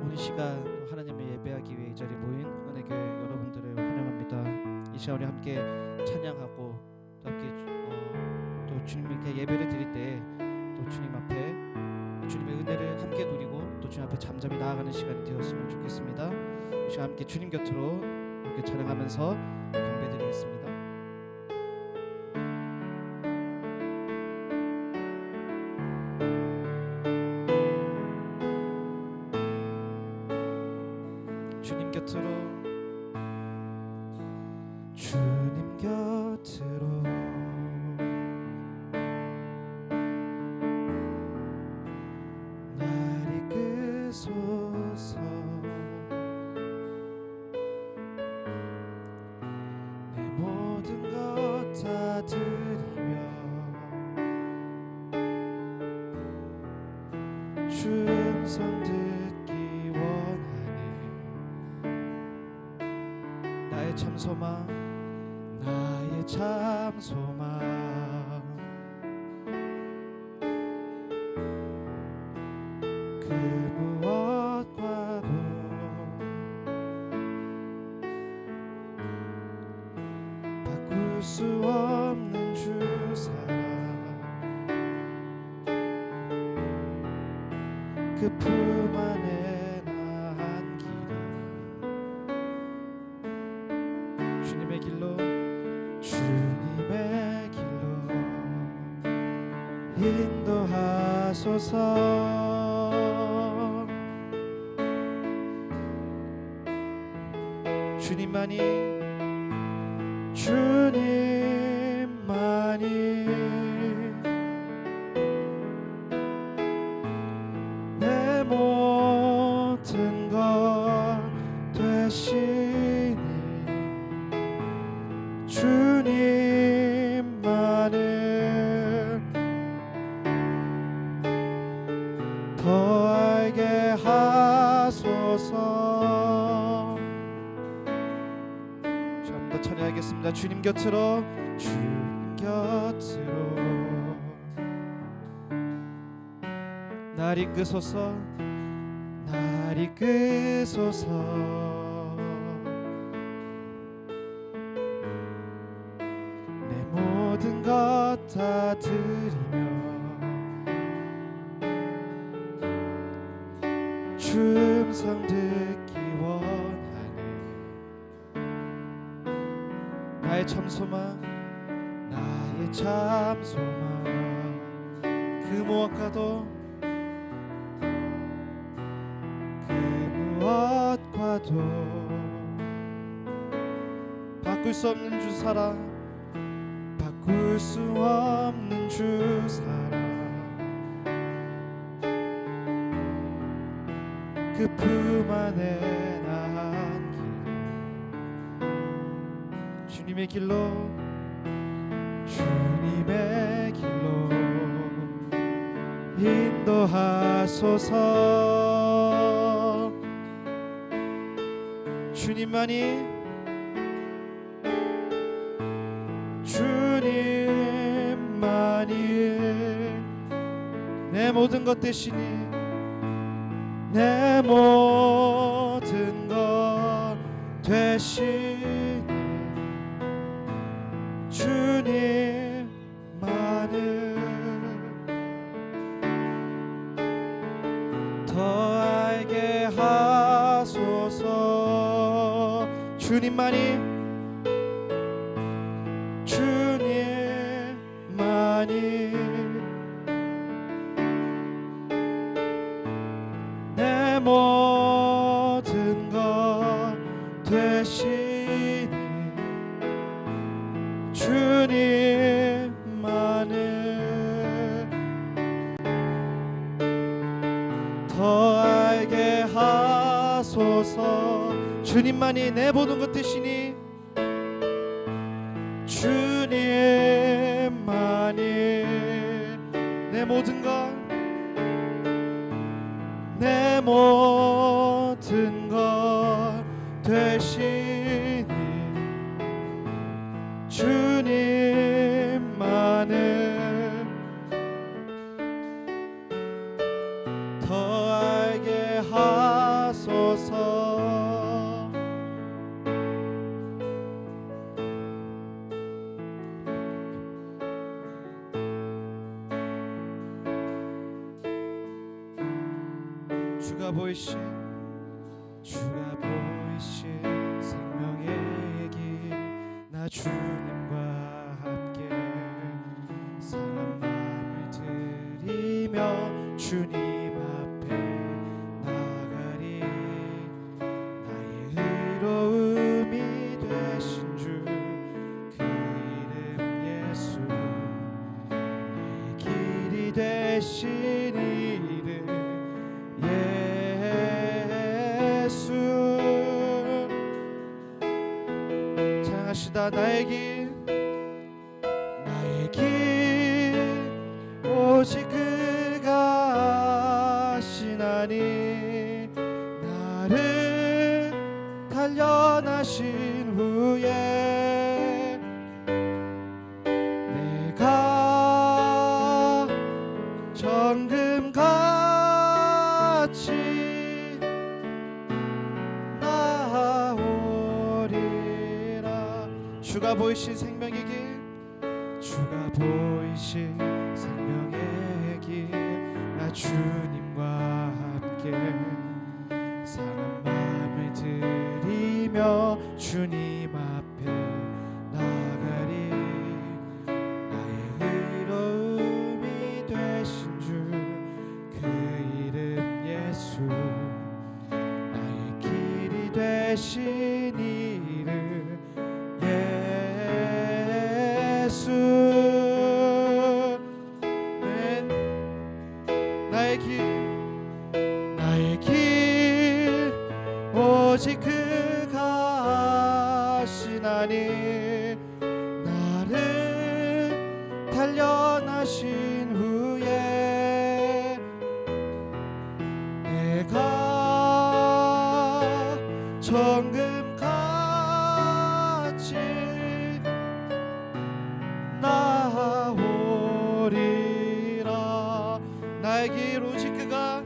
오늘 시간 하나님을 예배하기 위해 이 자리에 모인 은혜교회 여러분들을 환영합니다. 이 시간 우리 함께 찬양하고 또 함께 또 주님께 예배를 드릴 때 또 주님 앞에 주님의 은혜를 함께 누리고 또 주님 앞에 잠잠히 나아가는 시간이 되었으면 좋겠습니다. 이 시간 함께 주님 곁으로 함께 찬양하면서 경배드리겠습니다. 주님 곁으로 주님 곁으로 날 이끄소서 내 모든 것 다 드리며 주 음성 듣기 원하네 나의 참 소망 나의 참 소망 그 무엇과도 바꿀 수 없는 주 사랑 그 품 안에 나 안기리 주님의 길로 주님의 길로 인도하소서 주님만이 내 모든 것 되시니 주님만을 더 알게 하소서 좀 더 찬양하겠습니다. 주님 곁으로 주님 곁으로 날 이끄소서 날 이끄소서 내 모든 것 다 드리며 주 음성 듣기 원하네 나의 참 소망 나의 참 소망 그 무엇과도 바꿀 수 없는 주 사랑 바꿀 수 없는 주 사랑 그 품 안에 나 안기리 주님의 길로 주님의 길로 인도하소서 주님만이 내 모든 것 되시니 내 모든 것 되시니 주님만을 더 알게 하소서 주님만이 내 모든 것 되시니 주님만을 더 알게 하소서 주님만이 내 모든 것 되시니 주님만이 내 모든 것 내 모든 것 되시니 주님만을 더 알게 하소서 주가 보이신 생명의 길 나 주님과 함께 상한 마음을 들이며 주님 앞에 나가리 나의 의로움이 되신 주 그 이름 예수 나의 길이 되신 이름 예수 찬양하시다 나의 길 오직 그가 하시나니 나를 단련하신 후에 내가 정금같이 나오리라 주가 보이신 생명의 길 주가 보이신 생명의 길 나 주님과 함께 상한 마음을 들이며 주님 앞에 나가리 나의 의로움이 되신 주 그 이름 예수 나의 길이 되신 이름 예수 나의 길 오직 그가 하시나니 나를 단련하신 후에 내가 정금같이 나오리라 나의 길 오직 그가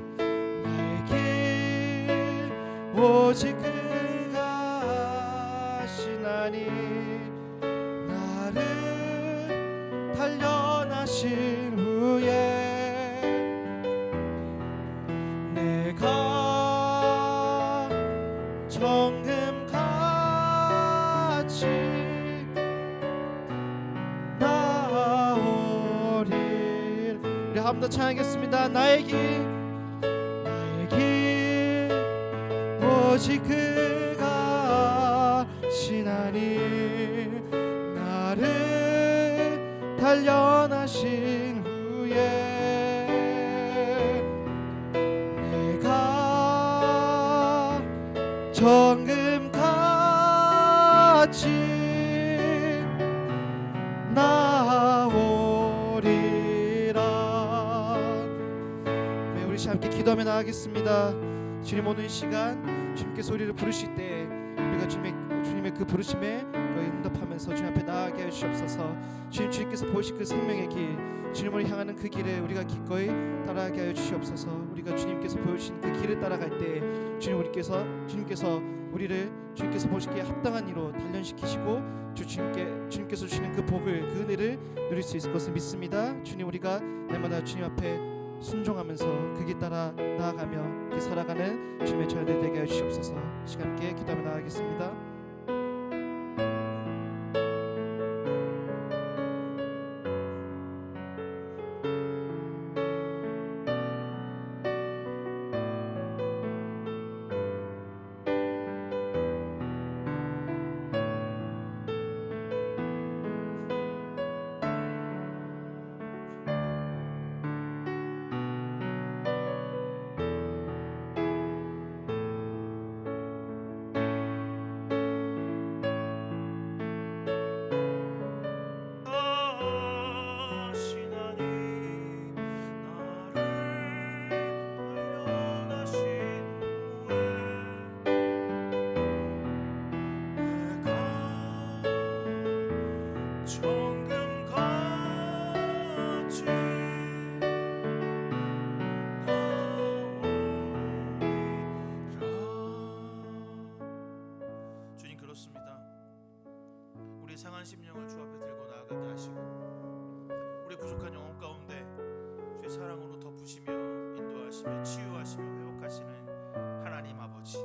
오직 그가 하시나니 나를 단련하신 후에 내가 정금같이 나오리 우리 한 번 더 찬양하겠습니다 나의 길 오직 그가 하시나니 나를 단련하신 후에 내가 정금같이 나오리라 네, 우리 함께 기도하며 나가겠습니다 주님 오늘 시간 주님께서 우리를 부르실 때 우리가 주님의 그 부르심에 응답하면서 주님 앞에 나아가게 하여 주옵소서 주님께서 보이실 그 생명의 길 주님을 향하는 그 길에 우리가 기꺼이 따라가게 하여 주시옵소서 우리가 주님께서 보여주신 그 길을 따라갈 때 주님께서 우리를 주님께서 보시기에 합당한 이로 단련시키시고 주님께서 주시는 그 복을 그 은혜를 누릴 수 있을 것을 믿습니다 주님 우리가 날마다 주님 앞에 순종하면서 그 길 따라 나아가며 그 살아가는 주님의 자녀들 되게 해주시옵소서 시간 함께 기도하며 나아가겠습니다 상한 심령을 주 앞에 들고 나아가게 하시고 우리의 부족한 영혼 가운데 주의 사랑으로 덮으시며 인도하시며 치유하시며 회복하시며 사랑하시는 하나님 아버지,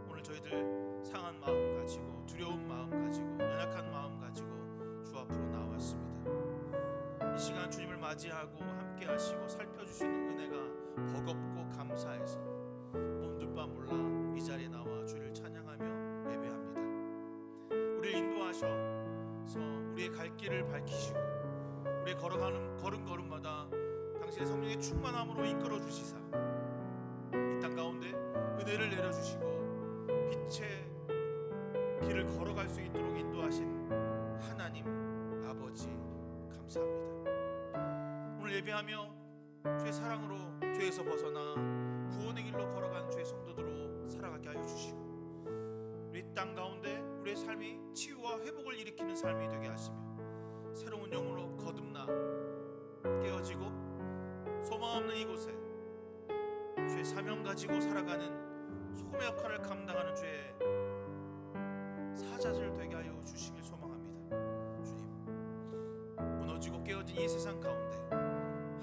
오늘 저희들 상한 마음 가지고 두려운 마음 가지고 연약한 마음 가지고 주 앞으로 나왔습니다. 이 시간 주님을 맞이하고 함께 하시고 살펴주시는 은혜가 버겁고 감사해서 몸둘 바 몰라 이 자리에 나와 주를 찬양하며 예배합니다. 우리를 인도하셔서 우리의 갈 길을 밝히시고 우리의 걸어가는 걸음걸음마다 당신의 성령의 충만함으로 이끌어 주시사 이 땅 가운데 은혜를 내려주시고 빛의 길을 걸어갈 수 있도록 인도하신 하나님 아버지 감사합니다. 오늘 예배하며 주의 사랑으로 죄에서 벗어나 구원의 길로 걸어간 주의 성도들로 살아가게 하여 주시고 우리 땅 가운데 우리의 삶이 치유와 회복을 일으키는 삶이 되게 하시며 새로운 영으로 거듭나 깨어지고 소망 없는 이곳에 주의 사명 가지고 살아가는 소금의 역할을 감당하는 주의 사자들 되게 하여 주시길 소망합니다. 주님, 무너지고 깨어진 이 세상 가운데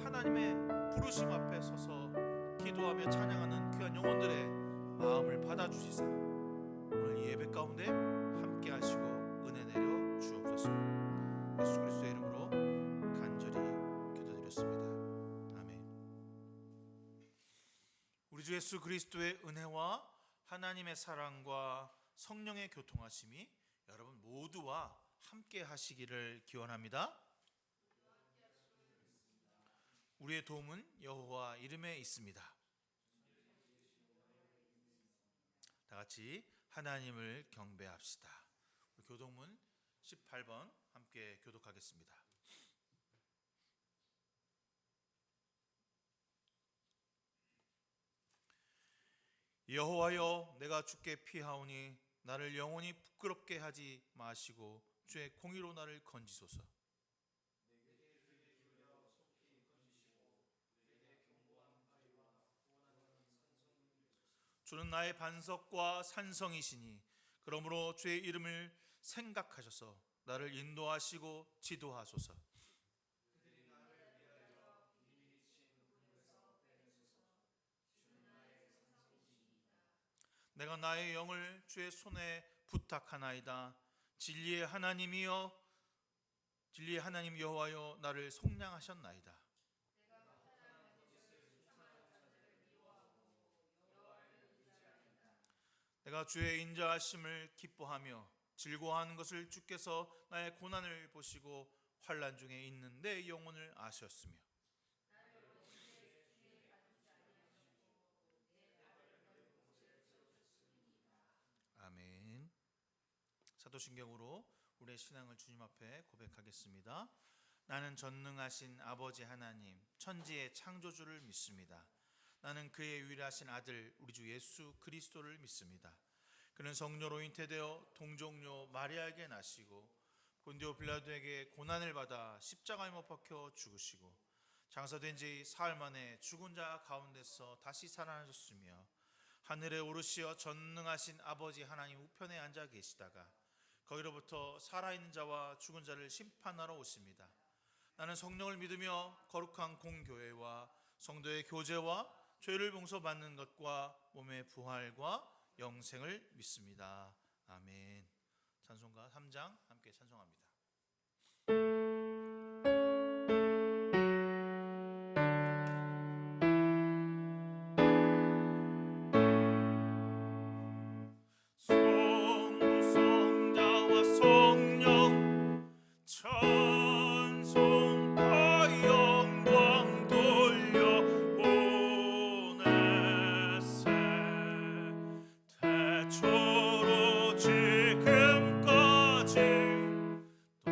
하나님의 부르심 앞에 서서 기도하며 찬양하는 귀한 영혼들의 마음을 받아주시사 오늘 이 예배 가운데 함께 하시고 은혜 내려 주옵소서. 예수 그리스도의 이름으로 간절히 기도드렸습니다. 아멘. 우리 주 예수 그리스도의 은혜와 하나님의 사랑과 성령의 교통하심이 여러분 모두와 함께 하시기를 기원합니다. 우리의 도움은 여호와 이름에 있습니다. 다 같이 하나님을 경배합시다. 우리 교독문 18번 함께 교독하겠습니다. 여호와여, 내가 주께 피하오니 나를 영원히 부끄럽게 하지 마시고 주의 공의로 나를 건지소서. 주는 나의 반석과 산성이시니 그러므로 주의 이름을 생각하셔서 나를 인도하시고 지도하소서. 내가 나의 영을 주의 손에 부탁하나이다. 진리의 하나님이여, 진리의 하나님 여호와여, 나를 속량하셨나이다. 내가 주의 인자하심을 기뻐하며 즐거워하는 것을 주께서 나의 고난을 보시고 환난 중에 있는 내 영혼을 아셨으며 아멘. 사도신경으로 우리의 신앙을 주님 앞에 고백하겠습니다. 나는 전능하신 아버지 하나님, 천지의 창조주를 믿습니다. 나는 그의 유일하신 아들 우리 주 예수 그리스도를 믿습니다. 그는 성녀로 잉태되어 동정녀 마리아에게 나시고 본디오 빌라도에게 고난을 받아 십자가에 못 박혀 죽으시고 장사된 지 사흘 만에 죽은 자 가운데서 다시 살아나셨으며 하늘에 오르시어 전능하신 아버지 하나님 우편에 앉아 계시다가 거기로부터 살아있는 자와 죽은 자를 심판하러 오십니다. 나는 성령을 믿으며 거룩한 공교회와 성도의 교제와 죄를 용서받는 것과 몸의 부활과 영생을 믿습니다. 아멘. 찬송가 3장 함께 찬송합니다. 성자와 성령 찬송과 영광 돌려 보내세 대초로 지금까지 또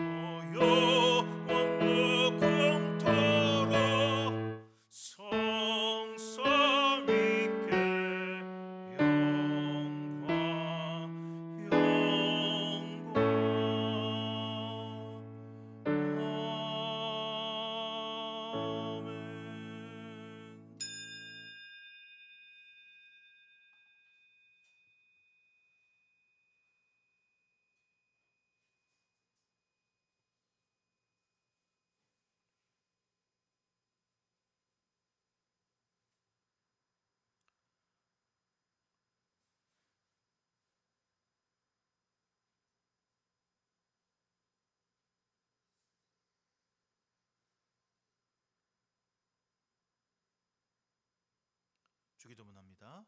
기도문합니다.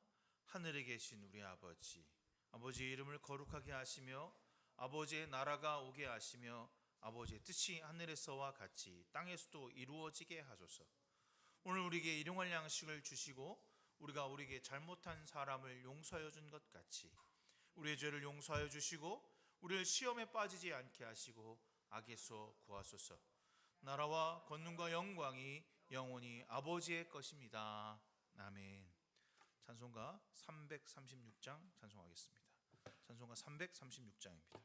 하늘에 계신 우리 아버지, 아버지의 이름을 거룩하게 하시며 아버지의 나라가 오게 하시며 아버지의 뜻이 하늘에서와 같이 땅에서도 이루어지게 하소서. 오늘 우리에게 일용할 양식을 주시고 우리에게 잘못한 사람을 용서하여 준 것 같이 우리의 죄를 용서하여 주시고 우리를 시험에 빠지지 않게 하시고 악에서 구하소서. 나라와 권능과 영광이 영원히 아버지의 것입니다. 아멘. 찬송가 336장 찬송하겠습니다. 찬송가 336장입니다.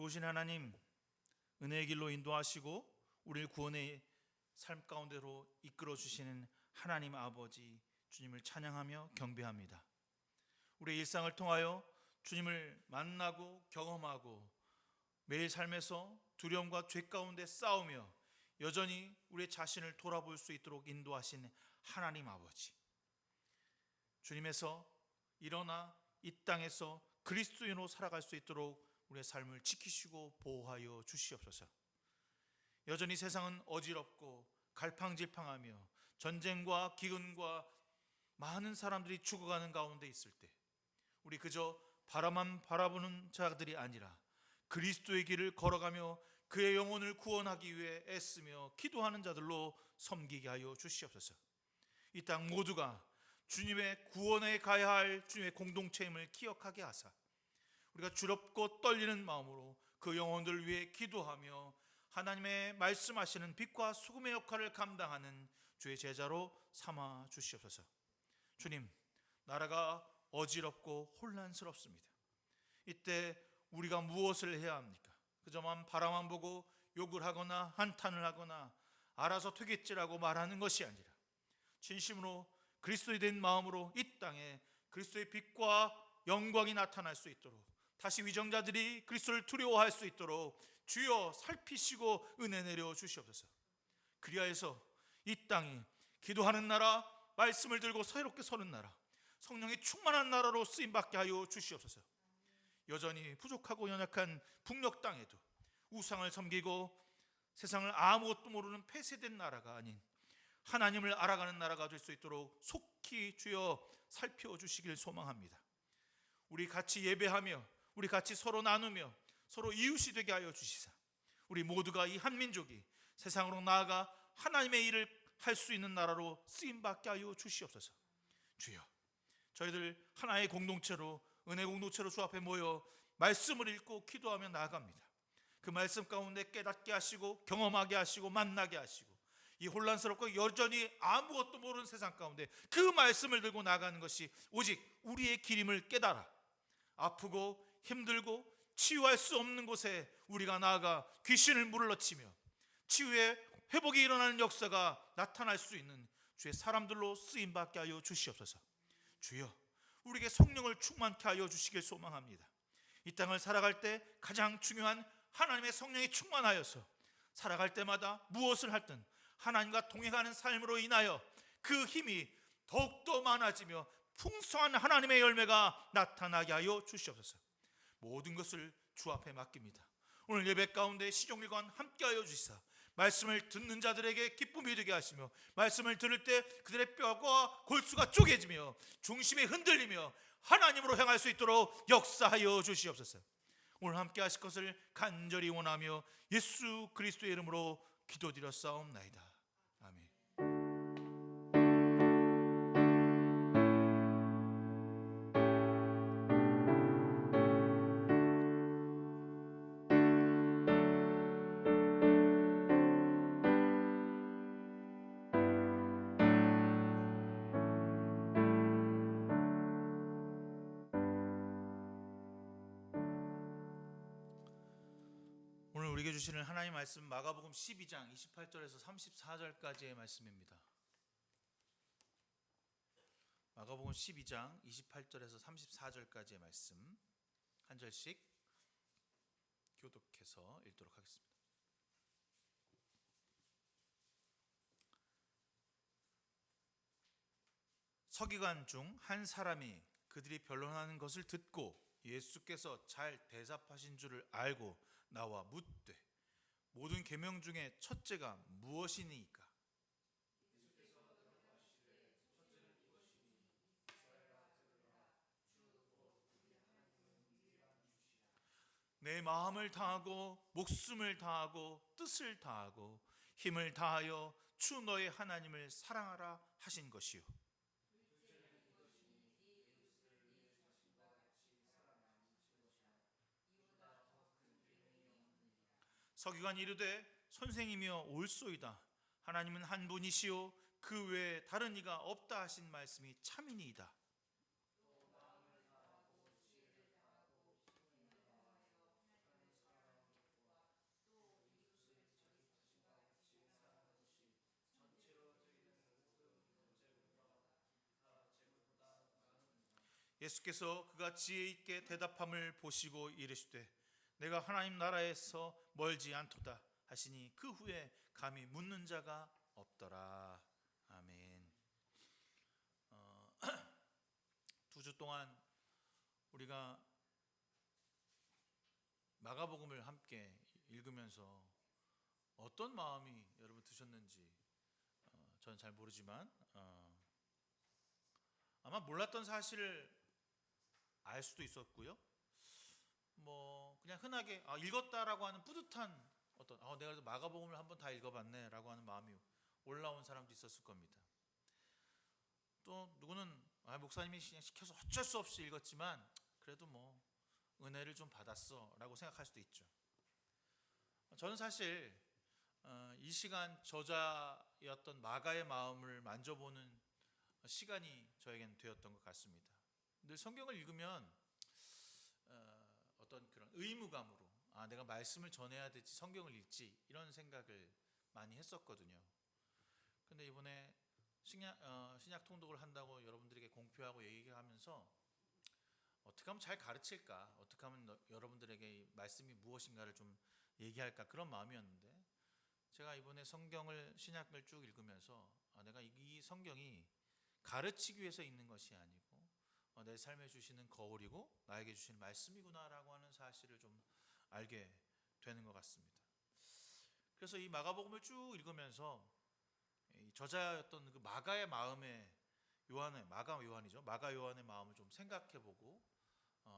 좋으신 하나님, 은혜의 길로 인도하시고 우리를 구원의 삶 가운데로 이끌어 주시는 하나님 아버지, 주님을 찬양하며 경배합니다. 우리의 일상을 통하여 주님을 만나고 경험하고 매일 삶에서 두려움과 죄 가운데 싸우며 여전히 우리의 자신을 돌아볼 수 있도록 인도하신 하나님 아버지, 주님에서 일어나 이 땅에서 그리스도인으로 살아갈 수 있도록 우리의 삶을 지키시고 보호하여 주시옵소서. 여전히 세상은 어지럽고 갈팡질팡하며 전쟁과 기근과 많은 사람들이 죽어가는 가운데 있을 때 우리 그저 바라만 바라보는 자들이 아니라 그리스도의 길을 걸어가며 그의 영혼을 구원하기 위해 애쓰며 기도하는 자들로 섬기게 하여 주시옵소서. 이 땅 모두가 주님의 구원에 가야 할 주님의 공동체임을 기억하게 하사 우리가 두렵고 떨리는 마음으로 그 영혼들을 위해 기도하며 하나님의 말씀하시는 빛과 소금의 역할을 감당하는 주의 제자로 삼아 주시옵소서. 주님, 나라가 어지럽고 혼란스럽습니다. 이때 우리가 무엇을 해야 합니까? 그저만 바라만 보고 욕을 하거나 한탄을 하거나 알아서 되겠지라고 말하는 것이 아니라 진심으로 그리스도에 대한 마음으로 이 땅에 그리스도의 빛과 영광이 나타날 수 있도록, 다시 위정자들이 그리스도를 두려워할 수 있도록 주여 살피시고 은혜 내려 주시옵소서. 그리하여서 이 땅이 기도하는 나라, 말씀을 들고 새롭게 서는 나라, 성령이 충만한 나라로 쓰임받게 하여 주시옵소서. 여전히 부족하고 연약한 북녘 땅에도 우상을 섬기고 세상을 아무것도 모르는 폐쇄된 나라가 아닌 하나님을 알아가는 나라가 될 수 있도록 속히 주여 살펴주시길 소망합니다. 우리 같이 예배하며 우리 같이 서로 나누며 서로 이웃이 되게 하여 주시사 우리 모두가 이 한민족이 세상으로 나아가 하나님의 일을 할 수 있는 나라로 쓰임받게 하여 주시옵소서. 주여, 저희들 하나의 공동체로, 은혜 공동체로 주 앞에 모여 말씀을 읽고 기도하며 나아갑니다. 그 말씀 가운데 깨닫게 하시고 경험하게 하시고 만나게 하시고 이 혼란스럽고 여전히 아무것도 모르는 세상 가운데 그 말씀을 들고 나가는 것이 오직 우리의 길임을 깨달아 아프고 힘들고 치유할 수 없는 곳에 우리가 나아가 귀신을 물러치며 치유의 회복이 일어나는 역사가 나타날 수 있는 주의 사람들로 쓰임받게 하여 주시옵소서. 주여, 우리에게 성령을 충만케 하여 주시길 소망합니다. 이 땅을 살아갈 때 가장 중요한 하나님의 성령이 충만하여서 살아갈 때마다 무엇을 하든 하나님과 동행하는 삶으로 인하여 그 힘이 더욱더 많아지며 풍성한 하나님의 열매가 나타나게 하여 주시옵소서. 모든 것을 주 앞에 맡깁니다. 오늘 예배 가운데 시종일관 함께하여 주시사 말씀을 듣는 자들에게 기쁨이 되게 하시며 말씀을 들을 때 그들의 뼈와 골수가 쪼개지며 중심이 흔들리며 하나님으로 향할 수 있도록 역사하여 주시옵소서. 오늘 함께 하실 것을 간절히 원하며 예수 그리스도의 이름으로 기도드렸사옵나이다. 아멘. 오늘 우리에게 주시는 하나님 말씀 마가복음 12장 28절에서 34절까지의 말씀입니다. 마가복음 12장 28절에서 34절까지의 말씀 한 절씩 교독해서 읽도록 하겠습니다. 서기관 중 한 사람이 그들이 변론하는 것을 듣고 예수께서 잘 대답하신 줄을 알고 나와 묻되 모든 계명 중에 첫째가 무엇이니까? 내 마음을 다하고 목숨을 다하고 뜻을 다하고 힘을 다하여 주 너의 하나님을 사랑하라 하신 것이요. 서기관이 이르되 선생이며 옳소이다. 하나님은 한 분이시요 그 외에 다른 이가 없다 하신 말씀이 참이니이다. 예수께서 그가 지혜 있게 대답함을 보시고 이르시되 내가 하나님 나라에서 멀지 않도다 하시니 그 후에 감히 묻는 자가 없더라. 아멘. 2주 동안 우리가 마가복음을 함께 읽으면서 어떤 마음이 여러분 드셨는지 저는 잘 모르지만 아마 몰랐던 사실을 알 수도 있었고요. 뭐 그냥 흔하게 읽었다라고 하는 뿌듯한 어떤 내가 그래도 마가복음을 한번 다 읽어봤네라고 하는 마음이 올라온 사람도 있었을 겁니다. 또 누구는 목사님이 그냥 시켜서 어쩔 수 없이 읽었지만 그래도 뭐 은혜를 좀 받았어라고 생각할 수도 있죠. 저는 사실 이 시간 저자였던 마가의 마음을 만져보는 시간이 저에겐 되었던 것 같습니다. 늘 성경을 읽으면 어떤 그런 의무감으로 내가 말씀을 전해야 되지, 성경을 읽지, 이런 생각을 많이 했었거든요. 근데 이번에 신약 통독을 한다고 여러분들에게 공표하고 얘기하면서 어떻게 하면 잘 가르칠까, 어떻게 하면 여러분들에게 이 말씀이 무엇인가를 좀 얘기할까, 그런 마음이었는데, 제가 이번에 신약을 쭉 읽으면서 내가 이 성경이 가르치기 위해서 있는 것이 아니고 내 삶에 주시는 거울이고 나에게 주시는 말씀이구나라고 하는 사실을 좀 알게 되는 것 같습니다. 그래서 이 마가복음을 쭉 읽으면서 이 저자였던 그 마가 요한의 마음을 좀 생각해보고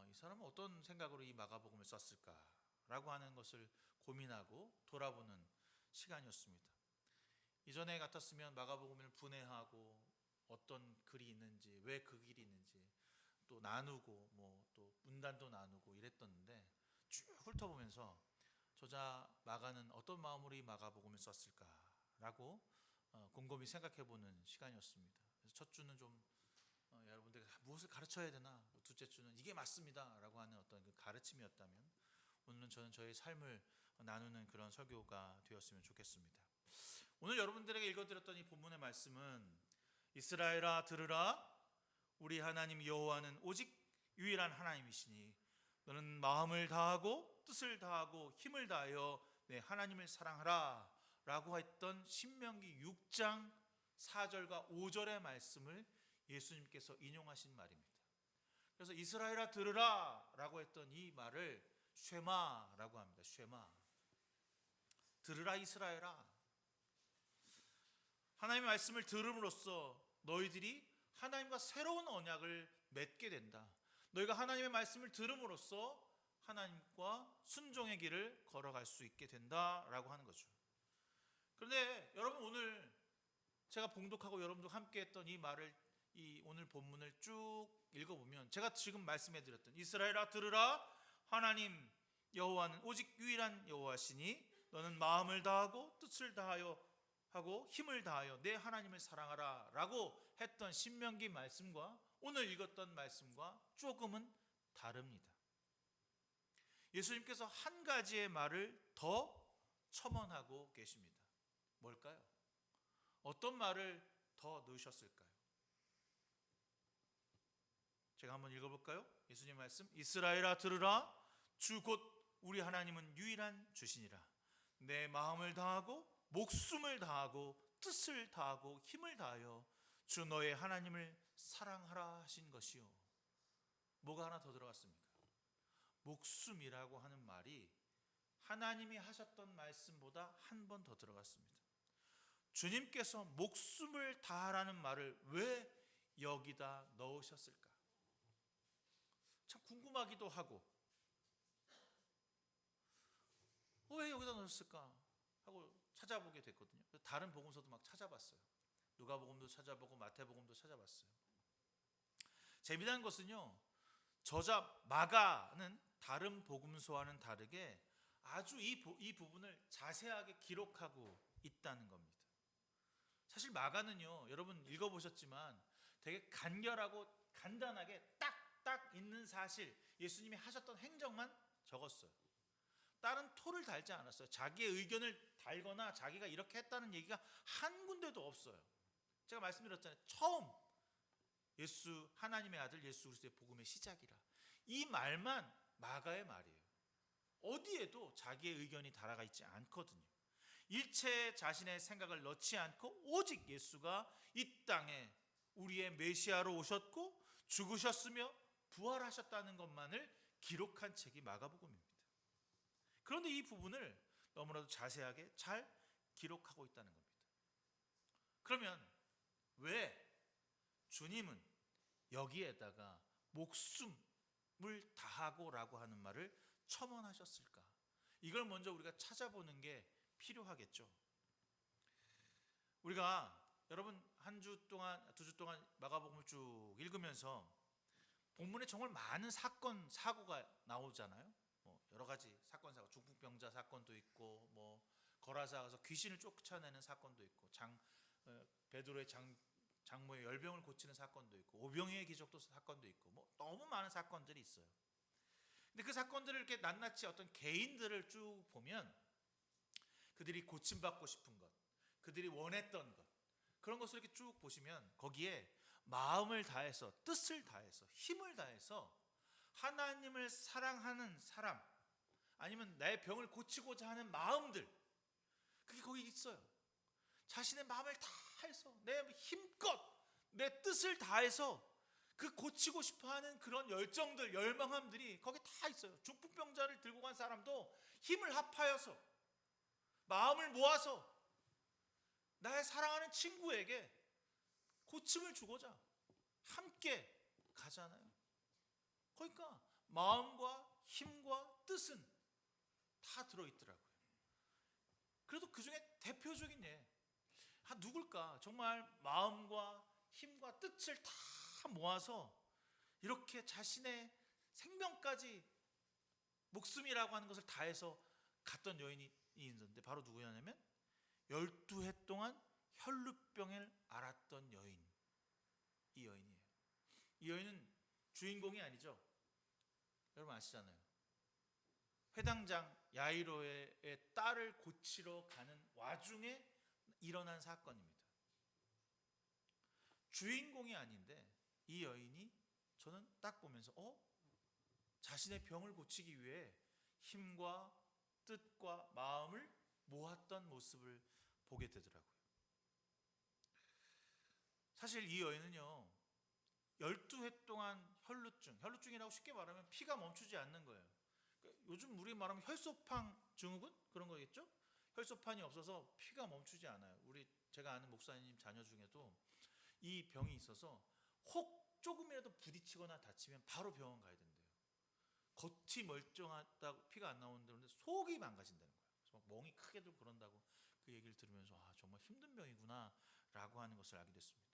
이 사람은 어떤 생각으로 이 마가복음을 썼을까라고 하는 것을 고민하고 돌아보는 시간이었습니다. 이전에 같았으면 마가복음을 분해하고 어떤 글이 있는지, 왜 그 길이 있는지 또 나누고 또 문단도 나누고 이랬었는데, 쭉 훑어보면서 저자 마가는 어떤 마음으로 이 마가복음을 썼을까라고 곰곰이 생각해보는 시간이었습니다. 그래서 첫 주는 좀 여러분들에게 무엇을 가르쳐야 되나, 둘째 주는 이게 맞습니다라고 하는 어떤 그 가르침이었다면, 오늘은 저는 저의 삶을 나누는 그런 설교가 되었으면 좋겠습니다. 오늘 여러분들에게 읽어드렸던 이 본문의 말씀은 이스라엘아 들으라, 우리 하나님 여호와는 오직 유일한 하나님이시니 너는 마음을 다하고 뜻을 다하고 힘을 다하여 내 하나님을 사랑하라 라고 했던 신명기 6장 4절과 5절의 말씀을 예수님께서 인용하신 말입니다. 그래서 이스라엘아 들으라 라고 했던 이 말을 쉐마라고 합니다. 쉐마, 들으라 이스라엘아. 하나님의 말씀을 들음으로써 너희들이 하나님과 새로운 언약을 맺게 된다. 너희가 하나님의 말씀을 들음으로써 하나님과 순종의 길을 걸어갈 수 있게 된다라고 하는 거죠. 그런데 여러분, 오늘 제가 봉독하고 여러분도 함께 했던 이 말을, 이 오늘 본문을 쭉 읽어보면 제가 지금 말씀해 드렸던 이스라엘아 들으라, 하나님 여호와는 오직 유일한 여호와시니 너는 마음을 다하고 뜻을 다하여 하고 힘을 다하여 내 하나님을 사랑하라 라고 했던 신명기 말씀과 오늘 읽었던 말씀과 조금은 다릅니다. 예수님께서 한 가지의 말을 더 첨언하고 계십니다. 뭘까요? 어떤 말을 더 넣으셨을까요? 제가 한번 읽어볼까요? 예수님 말씀, 이스라엘아 들으라, 주 곧 우리 하나님은 유일한 주시니라. 내 마음을 다하고 목숨을 다하고 뜻을 다하고 힘을 다하여 주 너의 하나님을 사랑하라 하신 것이요. 뭐가 하나 더 들어갔습니까? 목숨이라고 하는 말이 하나님이 하셨던 말씀보다 한 번 더 들어갔습니다. 주님께서 목숨을 다하라는 말을 왜 여기다 넣으셨을까? 참 궁금하기도 하고, 왜 여기다 넣었을까 하고 찾아보게 됐거든요. 다른 복음서도 막 찾아봤어요. 누가복음도 찾아보고 마태복음도 찾아봤어요. 재미난 것은요, 저자 마가는 다른 복음서와는 다르게 아주 이 부분을 자세하게 기록하고 있다는 겁니다. 사실 마가는요, 여러분 읽어보셨지만 되게 간결하고 간단하게 딱딱 있는 사실, 예수님이 하셨던 행정만 적었어요. 다른 토를 달지 않았어요. 자기의 의견을 달거나 자기가 이렇게 했다는 얘기가 한 군데도 없어요. 제가 말씀드렸잖아요. 처음 하나님의 아들 예수 그리스도의 복음의 시작이라, 이 말만 마가의 말이에요. 어디에도 자기의 의견이 달아가 있지 않거든요. 일체 자신의 생각을 넣지 않고 오직 예수가 이 땅에 우리의 메시아로 오셨고 죽으셨으며 부활하셨다는 것만을 기록한 책이 마가복음입니다. 그런데 이 부분을 너무나도 자세하게 잘 기록하고 있다는 겁니다. 그러면 왜 주님은 여기에다가 목숨을 다하고라고 하는 말을 첨언하셨을까? 이걸 먼저 우리가 찾아보는 게 필요하겠죠. 우리가 여러분 한 주 동안, 두 주 동안 마가복음을 쭉 읽으면서 본문에 정말 많은 사건 사고가 나오잖아요. 뭐 여러 가지 사건 사고, 중풍병자 사건도 있고, 뭐 거라사 가서 귀신을 쫓아내는 사건도 있고, 베드로의 장모의 열병을 고치는 사건도 있고, 오병이의 기적도 사건도 있고, 뭐 너무 많은 사건들이 있어요. 근데 그 사건들을 이렇게 낱낱이 어떤 개인들을 쭉 보면 그들이 고침받고 싶은 것, 그들이 원했던 것, 그런 것을 이렇게 쭉 보시면 거기에 마음을 다해서, 뜻을 다해서, 힘을 다해서 하나님을 사랑하는 사람, 아니면 내 병을 고치고자 하는 마음들, 그게 거기 있어요. 자신의 마음을 다해서, 내 힘껏, 내 뜻을 다해서 그 고치고 싶어하는 그런 열정들, 열망함들이 거기 다 있어요. 중풍병자를 들고 간 사람도 힘을 합하여서, 마음을 모아서 나의 사랑하는 친구에게 고침을 주고자 함께 가잖아요. 그러니까 마음과 힘과 뜻은 다 들어있더라고요. 그래도 그 중에 대표적인 누굴까? 정말 마음과 힘과 뜻을 다 모아서 이렇게 자신의 생명까지, 목숨이라고 하는 것을 다해서 갔던 여인이 있는데 바로 누구냐면 12해 동안 혈루병을 앓았던 여인, 이 여인이에요. 이 여인은 주인공이 아니죠. 여러분 아시잖아요. 회당장 야이로의 딸을 고치러 가는 와중에 일어난 사건입니다. 주인공이 아닌데 이 여인이, 저는 딱 보면서 자신의 병을 고치기 위해 힘과 뜻과 마음을 모았던 모습을 보게 되더라고요. 사실 이 여인은요, 12해 동안 혈루증이라고 쉽게 말하면 피가 멈추지 않는 거예요. 요즘 우리 말하면 혈소판 증후군 그런 거겠죠? 혈소판이 없어서 피가 멈추지 않아요. 제가 아는 목사님 자녀 중에도 이 병이 있어서 혹 조금이라도 부딪히거나 다치면 바로 병원 가야 된대요. 겉이 멀쩡하다고 피가 안 나오는데 속이 망가진다는 거예요. 그래서 멍이 크게 들고 그런다고 그 얘기를 들으면서 정말 힘든 병이구나 라고 하는 것을 알게 됐습니다.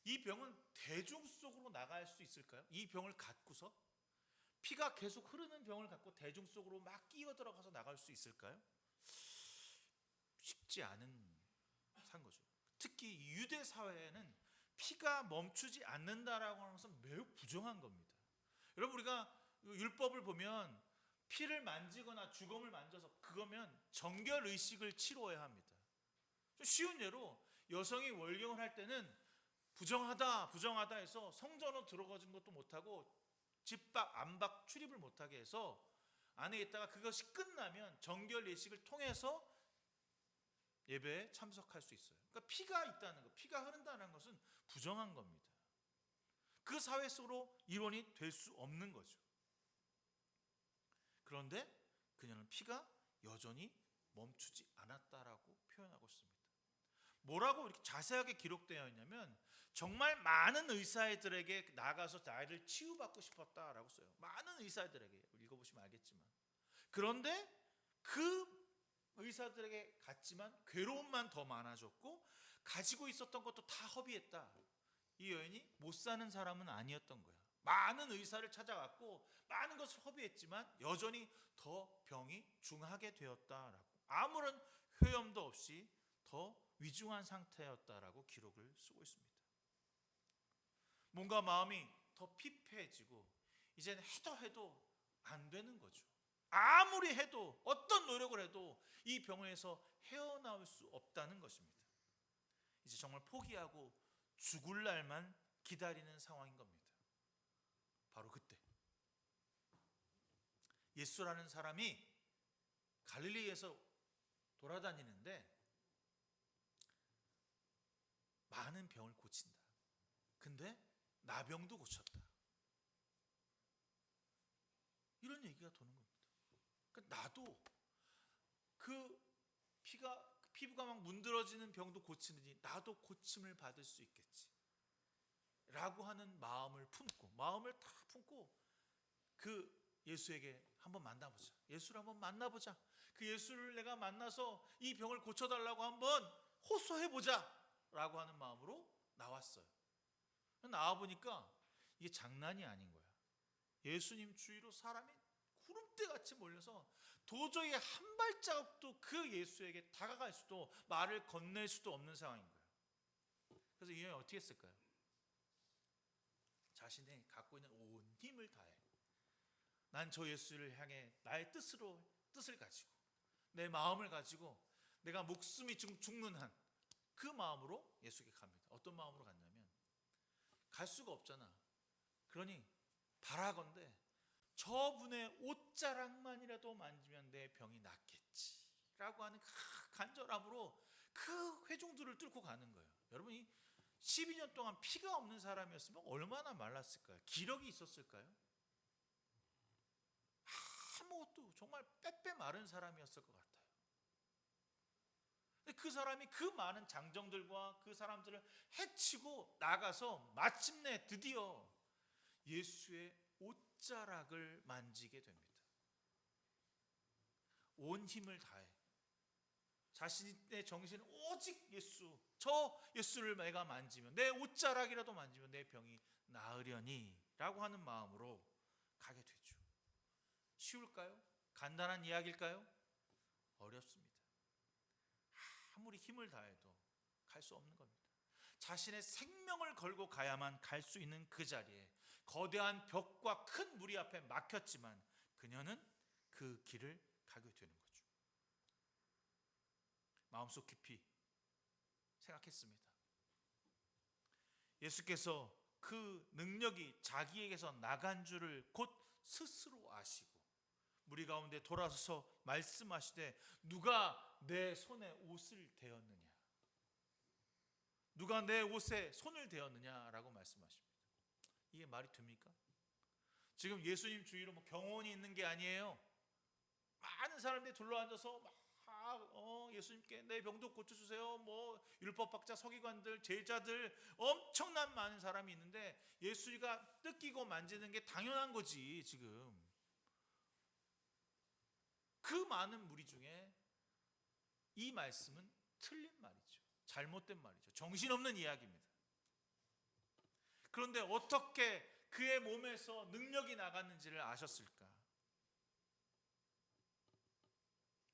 이 병은 대중 속으로 나갈 수 있을까요? 이 병을 갖고서, 피가 계속 흐르는 병을 갖고 대중 속으로 막 끼어 들어가서 나갈 수 있을까요? 쉽지 않은 산 거죠. 특히 유대 사회에는 피가 멈추지 않는다라고 하는 것은 매우 부정한 겁니다. 여러분, 우리가 율법을 보면 피를 만지거나 주검을 만져서 그거면 정결 의식을 치러야 합니다. 좀 쉬운 예로 여성이 월경을 할 때는 부정하다 해서 성전으로 들어가진 것도 못하고 집 밖 안 밖 출입을 못하게 해서 안에 있다가 그것이 끝나면 정결 예식을 통해서 예배에 참석할 수 있어요. 그러니까 피가 있다는 것, 피가 흐른다는 것은 부정한 겁니다. 그 사회 속으로 일원이 될 수 없는 거죠. 그런데 그녀는 피가 여전히 멈추지 않았다라고 표현하고 있습니다. 뭐라고 이렇게 자세하게 기록되어 있냐면 정말 많은 의사들에게 나가서 나를 치유받고 싶었다라고 써요. 많은 의사들에게, 읽어보시면 알겠지만. 그런데 그 의사들에게 갔지만 괴로움만 더 많아졌고 가지고 있었던 것도 다 허비했다. 이 여인이 못 사는 사람은 아니었던 거야. 많은 의사를 찾아갔고 많은 것을 허비했지만 여전히 더 병이 중하게 되었다라고, 아무런 효염도 없이 더 위중한 상태였다라고 기록을 쓰고 있습니다. 뭔가 마음이 더 피폐해지고 이제는 해도 안 되는 거죠. 아무리 해도, 어떤 노력을 해도 이 병에서 헤어나올 수 없다는 것입니다. 이제 정말 포기하고 죽을 날만 기다리는 상황인 겁니다. 바로 그때 예수라는 사람이 갈릴리에서 돌아다니는데 많은 병을 고친다. 근데 나병도 고쳤다. 이런 얘기가 도는 겁니다. 그러니까 나도 그 피부가 막 문드러지는 병도 고치느니 나도 고침을 받을 수 있겠지 라고 하는 마음을 다 품고 그 예수에게 한번 만나보자. 예수를 한번 만나보자. 그 예수를 내가 만나서 이 병을 고쳐달라고 한번 호소해보자 라고 하는 마음으로 나왔어요. 나와보니까 이게 장난이 아닌 거야. 예수님 주위로 사람이 구름대같이 몰려서 도저히 한 발자국도 그 예수에게 다가갈 수도 말을 건넬 수도 없는 상황인 거예요. 그래서 이 여인이 어떻게 했을까요? 자신이 갖고 있는 온 힘을 다해 난 저 예수를 향해 나의 뜻을 가지고 내 마음을 가지고 내가 목숨이 죽는 한 그 마음으로 예수에게 갑니다. 어떤 마음으로 갔냐면 갈 수가 없잖아. 그러니 바라건대 저분의 옷자락만이라도 만지면 내 병이 낫겠지라고 하는 간절함으로 그 회중들을 뚫고 가는 거예요. 여러분이 12년 동안 피가 없는 사람이었으면 얼마나 말랐을까요? 기력이 있었을까요? 아무것도 정말 빼빼 마른 사람이었을 것 같아요. 근데 그 사람이 그 많은 장정들과 그 사람들을 해치고 나가서 마침내 드디어 예수의 옷자락을 만지게 됩니다. 온 힘을 다해 자신의 정신은 오직 예수, 저 예수를 내가 만지면 내 옷자락이라도 만지면 내 병이 나으려니 라고 하는 마음으로 가게 되죠. 쉬울까요? 간단한 이야기일까요? 어렵습니다. 아무리 힘을 다해도 갈 수 없는 겁니다. 자신의 생명을 걸고 가야만 갈 수 있는 그 자리에 거대한 벽과 큰 무리 앞에 막혔지만 그녀는 그 길을 가게 되는 거죠. 마음속 깊이 생각했습니다. 예수께서 그 능력이 자기에게서 나간 줄을 곧 스스로 아시고 무리 가운데 돌아서서 말씀하시되 누가 내 손에 옷을 대었느냐, 누가 내 옷에 손을 대었느냐라고 말씀하십니다. 이게 말이 됩니까? 지금 예수님 주위로 경호원이 있는 게 아니에요. 많은 사람들이 둘러앉아서 예수님께 내 병도 고쳐주세요. 율법학자, 서기관들, 제자들 엄청난 많은 사람이 있는데 예수가 뜯기고 만지는 게 당연한 거지. 지금 그 많은 무리 중에 이 말씀은 틀린 말이죠. 잘못된 말이죠. 정신없는 이야기입니다. 그런데 어떻게 그의 몸에서 능력이 나갔는지를 아셨을까?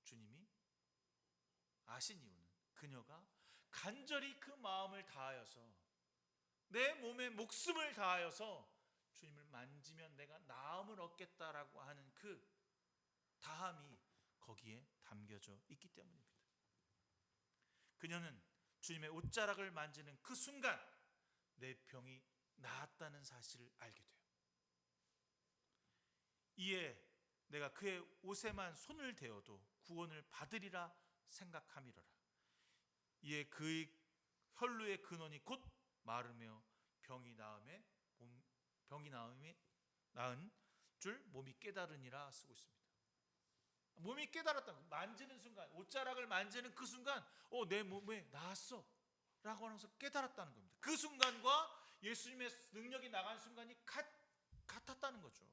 주님이 아신 이유는 그녀가 간절히 그 마음을 다하여서 내 몸에 목숨을 다하여서 주님을 만지면 내가 나음을 얻겠다라고 하는 그 다함이 거기에 담겨져 있기 때문입니다. 그녀는 주님의 옷자락을 만지는 그 순간 내 병이 나았다는 사실을 알게 돼요. 이에 내가 그의 옷에만 손을 대어도 구원을 받으리라 생각함이로라. 이에 그의 혈루의 근원이 곧 마르며 병이 나은 줄 몸이 깨달으니라 쓰고 있습니다. 몸이 깨달았다. 만지는 순간, 옷자락을 만지는 그 순간 내 몸에 나았어 라고 하면서 깨달았다는 겁니다. 그 순간과 예수님의 능력이 나간 순간이 같았다는 거죠.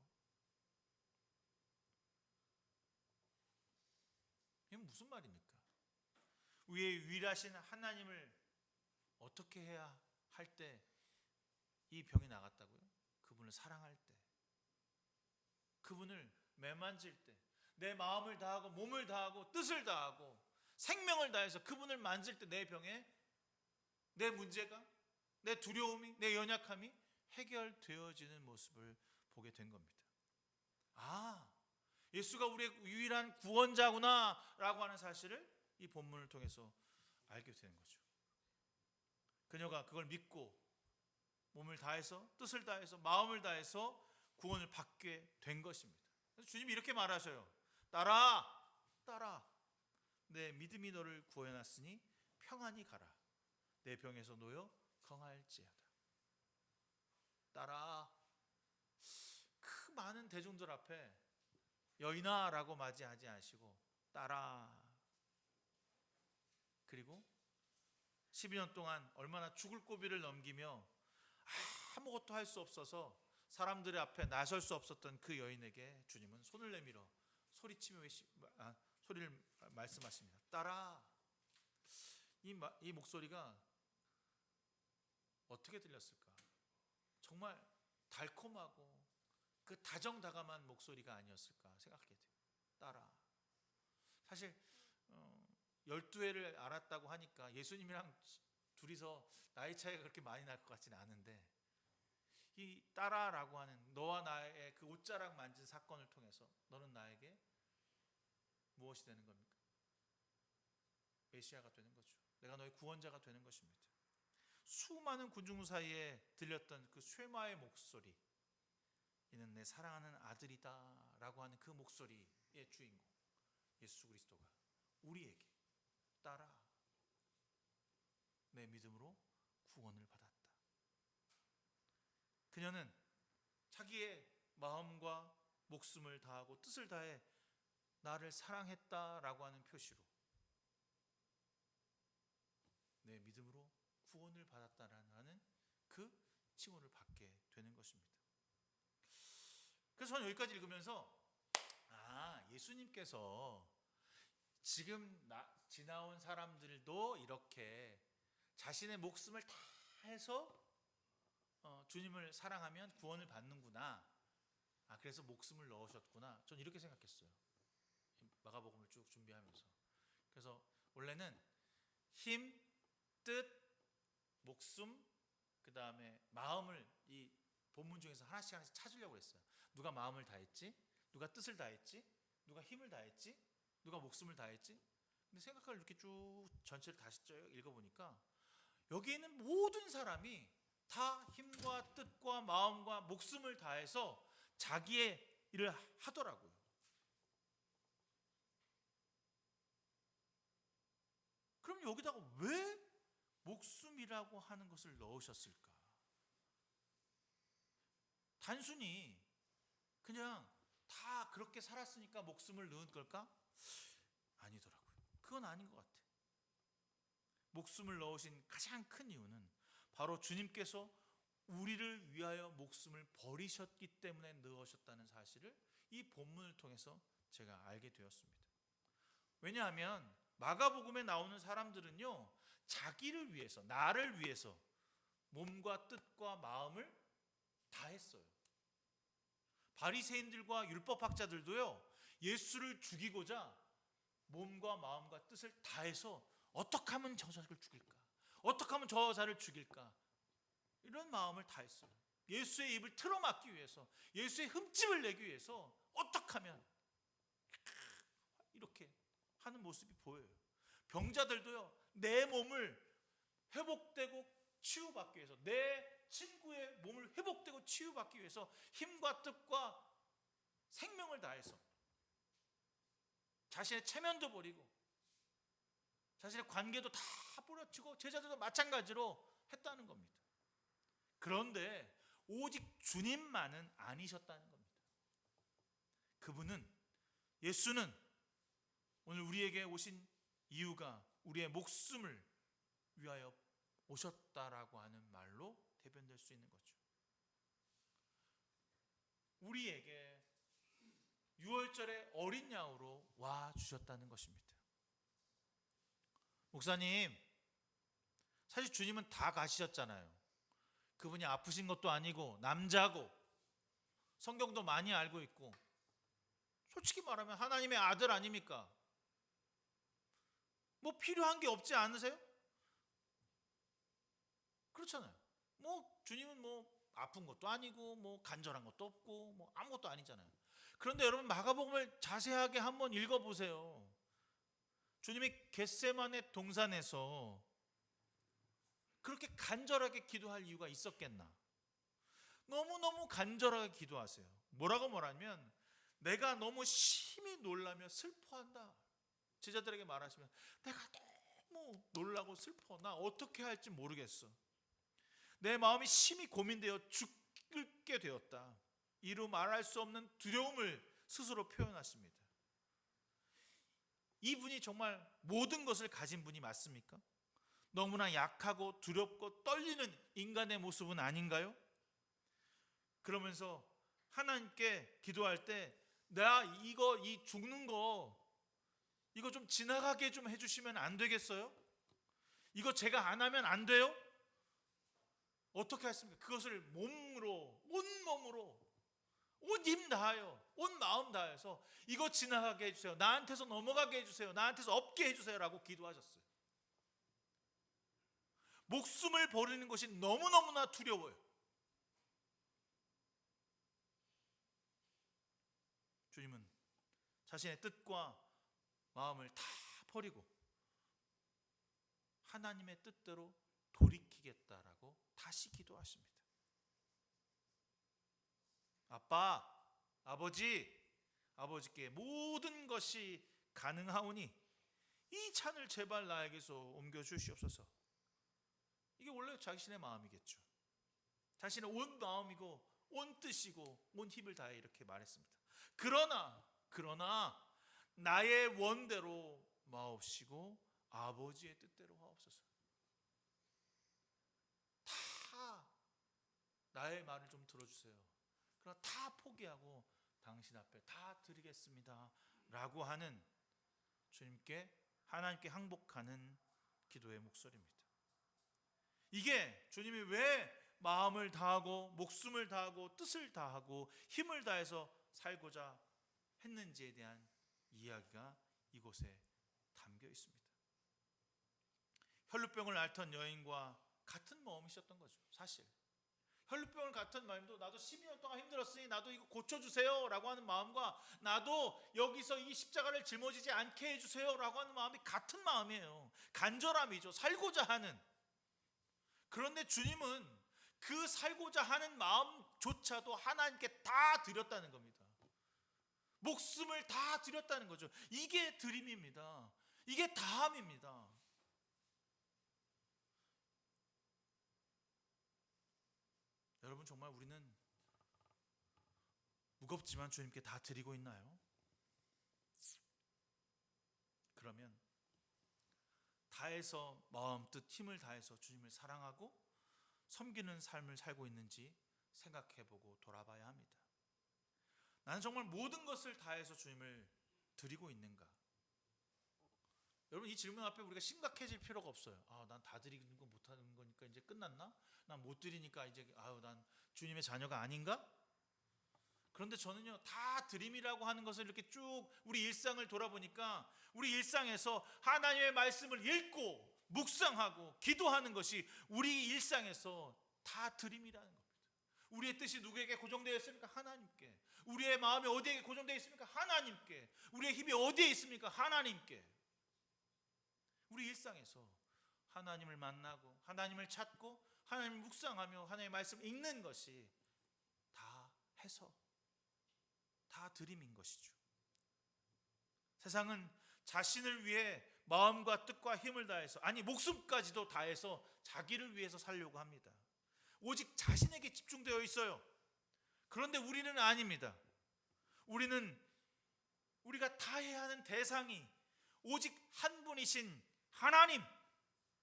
이게 무슨 말입니까? 위에 유일하신 하나님을 어떻게 해야 할 때 이 병이 나갔다고요? 그분을 사랑할 때, 그분을 매만질 때, 내 마음을 다하고 몸을 다하고 뜻을 다하고 생명을 다해서 그분을 만질 때 내 병에 내 문제가, 내 두려움이, 내 연약함이 해결되어지는 모습을 보게 된 겁니다. 예수가 우리의 유일한 구원자구나 라고 하는 사실을 이 본문을 통해서 알게 되는 거죠. 그녀가 그걸 믿고 몸을 다해서 뜻을 다해서 마음을 다해서 구원을 받게 된 것입니다. 그래서 주님이 이렇게 말하셔요. 따라 내 믿음이 너를 구원하였으니 평안히 가라. 내 병에서 놓여 건할지어다. 따라. 그 많은 대중들 앞에 여인아라고 맞이하지 않으시고 따라. 그리고 12년 동안 얼마나 죽을 고비를 넘기며 아무것도 할 수 없어서 사람들의 앞에 나설 수 없었던 그 여인에게 주님은 손을 내밀어 소리치며 소리를 말씀하십니다. 따라. 이 목소리가 어떻게 들렸을까? 정말 달콤하고 그 다정다감한 목소리가 아니었을까 생각하게 돼요. 따라. 사실 12회를 알았다고 하니까 예수님이랑 둘이서 나이 차이가 그렇게 많이 날 것 같지는 않은데, 이 따라라고 하는 너와 나의 그 옷자락 만진 사건을 통해서 너는 나에게 무엇이 되는 겁니까? 메시아가 되는 거죠. 내가 너의 구원자가 되는 것입니다. 수많은 군중 사이에 들렸던 그 쇠마의 목소리, 이는 내 사랑하는 아들이다 라고 하는 그 목소리의 주인공 예수 그리스도가 우리에게 따라 내 믿음으로 구원을 받았다. 그녀는 자기의 마음과 목숨을 다하고 뜻을 다해 나를 사랑했다라고 하는 표시로 내 믿음으로 구원을 받았다라는 그 칭호를 받게 되는 것입니다. 그래서 저는 여기까지 읽으면서 예수님께서 지금 지나온 사람들도 이렇게 자신의 목숨을 다해서 주님을 사랑하면 구원을 받는구나. 그래서 목숨을 넣으셨구나. 전 이렇게 생각했어요. 마가복음을 쭉 준비하면서. 그래서 원래는 힘, 뜻, 목숨, 그 다음에 마음을 이 본문 중에서 하나씩 찾으려고 했어요. 누가 마음을 다했지? 누가 뜻을 다했지? 누가 힘을 다했지? 누가 목숨을 다했지? 근데 생각을 이렇게 쭉 전체를 다시 읽어보니까 여기 있는 모든 사람이 다 힘과 뜻과 마음과 목숨을 다해서 자기의 일을 하더라고요. 그럼 여기다가 왜 목숨이라고 하는 것을 넣으셨을까? 단순히 그냥 다 그렇게 살았으니까 목숨을 넣은 걸까? 아니더라고요. 그건 아닌 것 같아요. 목숨을 넣으신 가장 큰 이유는 바로 주님께서 우리를 위하여 목숨을 버리셨기 때문에 넣으셨다는 사실을 이 본문을 통해서 제가 알게 되었습니다. 왜냐하면 마가복음에 나오는 사람들은요, 자기를 위해서, 나를 위해서 몸과 뜻과 마음을 다 했어요. 바리새인들과 율법학자들도요, 예수를 죽이고자 몸과 마음과 뜻을 다해서 어떻게 하면 저 자를 죽일까? 어떻게 하면 저 자를 죽일까? 이런 마음을 다했어요. 예수의 입을 틀어막기 위해서, 예수의 흠집을 내기 위해서 어떻게 하면 이렇게 하는 모습이 보여요. 병자들도요, 내 몸을 회복되고 치유받기 위해서, 내 친구의 몸을 회복되고 치유받기 위해서 힘과 뜻과 생명을 다해서 자신의 체면도 버리고 자신의 관계도 다 뿌려치고 제자들도 마찬가지로 했다는 겁니다. 그런데 오직 주님만은 아니셨다는 겁니다. 그분은, 예수는 오늘 우리에게 오신 이유가 우리의 목숨을 위하여 오셨다라고 하는 말로 대변될 수 있는 거죠. 우리에게 유월절에 어린 양으로 와 주셨다는 것입니다. 목사님, 사실 주님은 다 가시셨잖아요. 그분이 아프신 것도 아니고 남자고 성경도 많이 알고 있고 솔직히 말하면 하나님의 아들 아닙니까? 뭐 필요한 게 없지 않으세요? 그렇잖아요. 뭐 주님은 뭐 아픈 것도 아니고 뭐 간절한 것도 없고 뭐 아무것도 아니잖아요. 그런데 여러분 마가복음을 자세하게 한번 읽어보세요. 주님이 겟세마네 동산에서 그렇게 간절하게 기도할 이유가 있었겠나? 너무너무 간절하게 기도하세요. 뭐라고 말하면 내가 너무 심히 놀라며 슬퍼한다. 제자들에게 말하시면 내가 너무 놀라고 슬퍼. 나 어떻게 할지 모르겠어. 내 마음이 심히 고민되어 죽게 되었다. 이루 말할 수 없는 두려움을 스스로 표현하십니다. 이분이 정말 모든 것을 가진 분이 맞습니까? 너무나 약하고 두렵고 떨리는 인간의 모습은 아닌가요? 그러면서 하나님께 기도할 때 나 이 죽는 거 이거 좀 지나가게 좀 해주시면 안 되겠어요? 이거 제가 안 하면 안 돼요? 어떻게 했습니까? 그것을 몸으로, 온몸으로, 온 힘 다하여, 온 마음 다해서 이거 지나가게 해주세요. 나한테서 넘어가게 해주세요. 나한테서 없게 해주세요. 라고 기도하셨어요. 목숨을 버리는 것이 너무너무나 두려워요. 주님은 자신의 뜻과 마음을 다 버리고 하나님의 뜻대로 돌이키겠다라고 다시 기도하십니다. 아빠, 아버지께 모든 것이 가능하오니 이 잔을 제발 나에게서 옮겨 주시옵소서. 이게 원래 자신의 마음이겠죠. 자신의 온 마음이고 온 뜻이고 온 힘을 다해 이렇게 말했습니다. 그러나 나의 원대로 마옵시고 아버지의 뜻대로 하옵소서. 다 나의 말을 좀 들어주세요. 그러나 다 포기하고 당신 앞에 다 드리겠습니다 라고 하는 주님께, 하나님께 항복하는 기도의 목소리입니다. 이게 주님이 왜 마음을 다하고 목숨을 다하고 뜻을 다하고 힘을 다해서 살고자 했는지에 대한 이야기가 이곳에 담겨 있습니다. 혈루병을 앓던 여인과 같은 마음이셨던 거죠. 사실 혈루병을 같은 마음도, 나도 12년 동안 힘들었으니 나도 이거 고쳐주세요 라고 하는 마음과, 나도 여기서 이 십자가를 짊어지지 않게 해주세요 라고 하는 마음이 같은 마음이에요. 간절함이죠. 살고자 하는. 그런데 주님은 그 살고자 하는 마음조차도 하나님께 다 드렸다는 겁니다. 목숨을 다 드렸다는 거죠. 이게 드림입니다. 이게 다함입니다. 여러분, 정말 우리는 무겁지만 주님께 다 드리고 있나요? 그러면 다해서 마음, 뜻, 힘을 다해서 주님을 사랑하고 섬기는 삶을 살고 있는지 생각해보고 돌아봐야 합니다. 나는 정말 모든 것을 다해서 주님을 드리고 있는가? 여러분, 이 질문 앞에 우리가 심각해질 필요가 없어요. 난 다 드리는 거 못하는 거니까 이제 끝났나? 난 못 드리니까 이제 난 주님의 자녀가 아닌가? 그런데 저는요, 다 드림이라고 하는 것을 이렇게 쭉 우리 일상을 돌아보니까 우리 일상에서 하나님의 말씀을 읽고 묵상하고 기도하는 것이 우리 일상에서 다 드림이라는 겁니다. 우리의 뜻이 누구에게 고정되어 있습니까? 하나님께. 우리의 마음이 어디에 고정되어 있습니까? 하나님께. 우리의 힘이 어디에 있습니까? 하나님께. 우리 일상에서 하나님을 만나고 하나님을 찾고 하나님을 묵상하며 하나님의 말씀을 읽는 것이 다 해서 다 드림인 것이죠. 세상은 자신을 위해 마음과 뜻과 힘을 다해서, 아니 목숨까지도 다해서 자기를 위해서 살려고 합니다. 오직 자신에게 집중되어 있어요. 그런데 우리는 아닙니다. 우리가 다해야 하는 대상이 오직 한 분이신 하나님,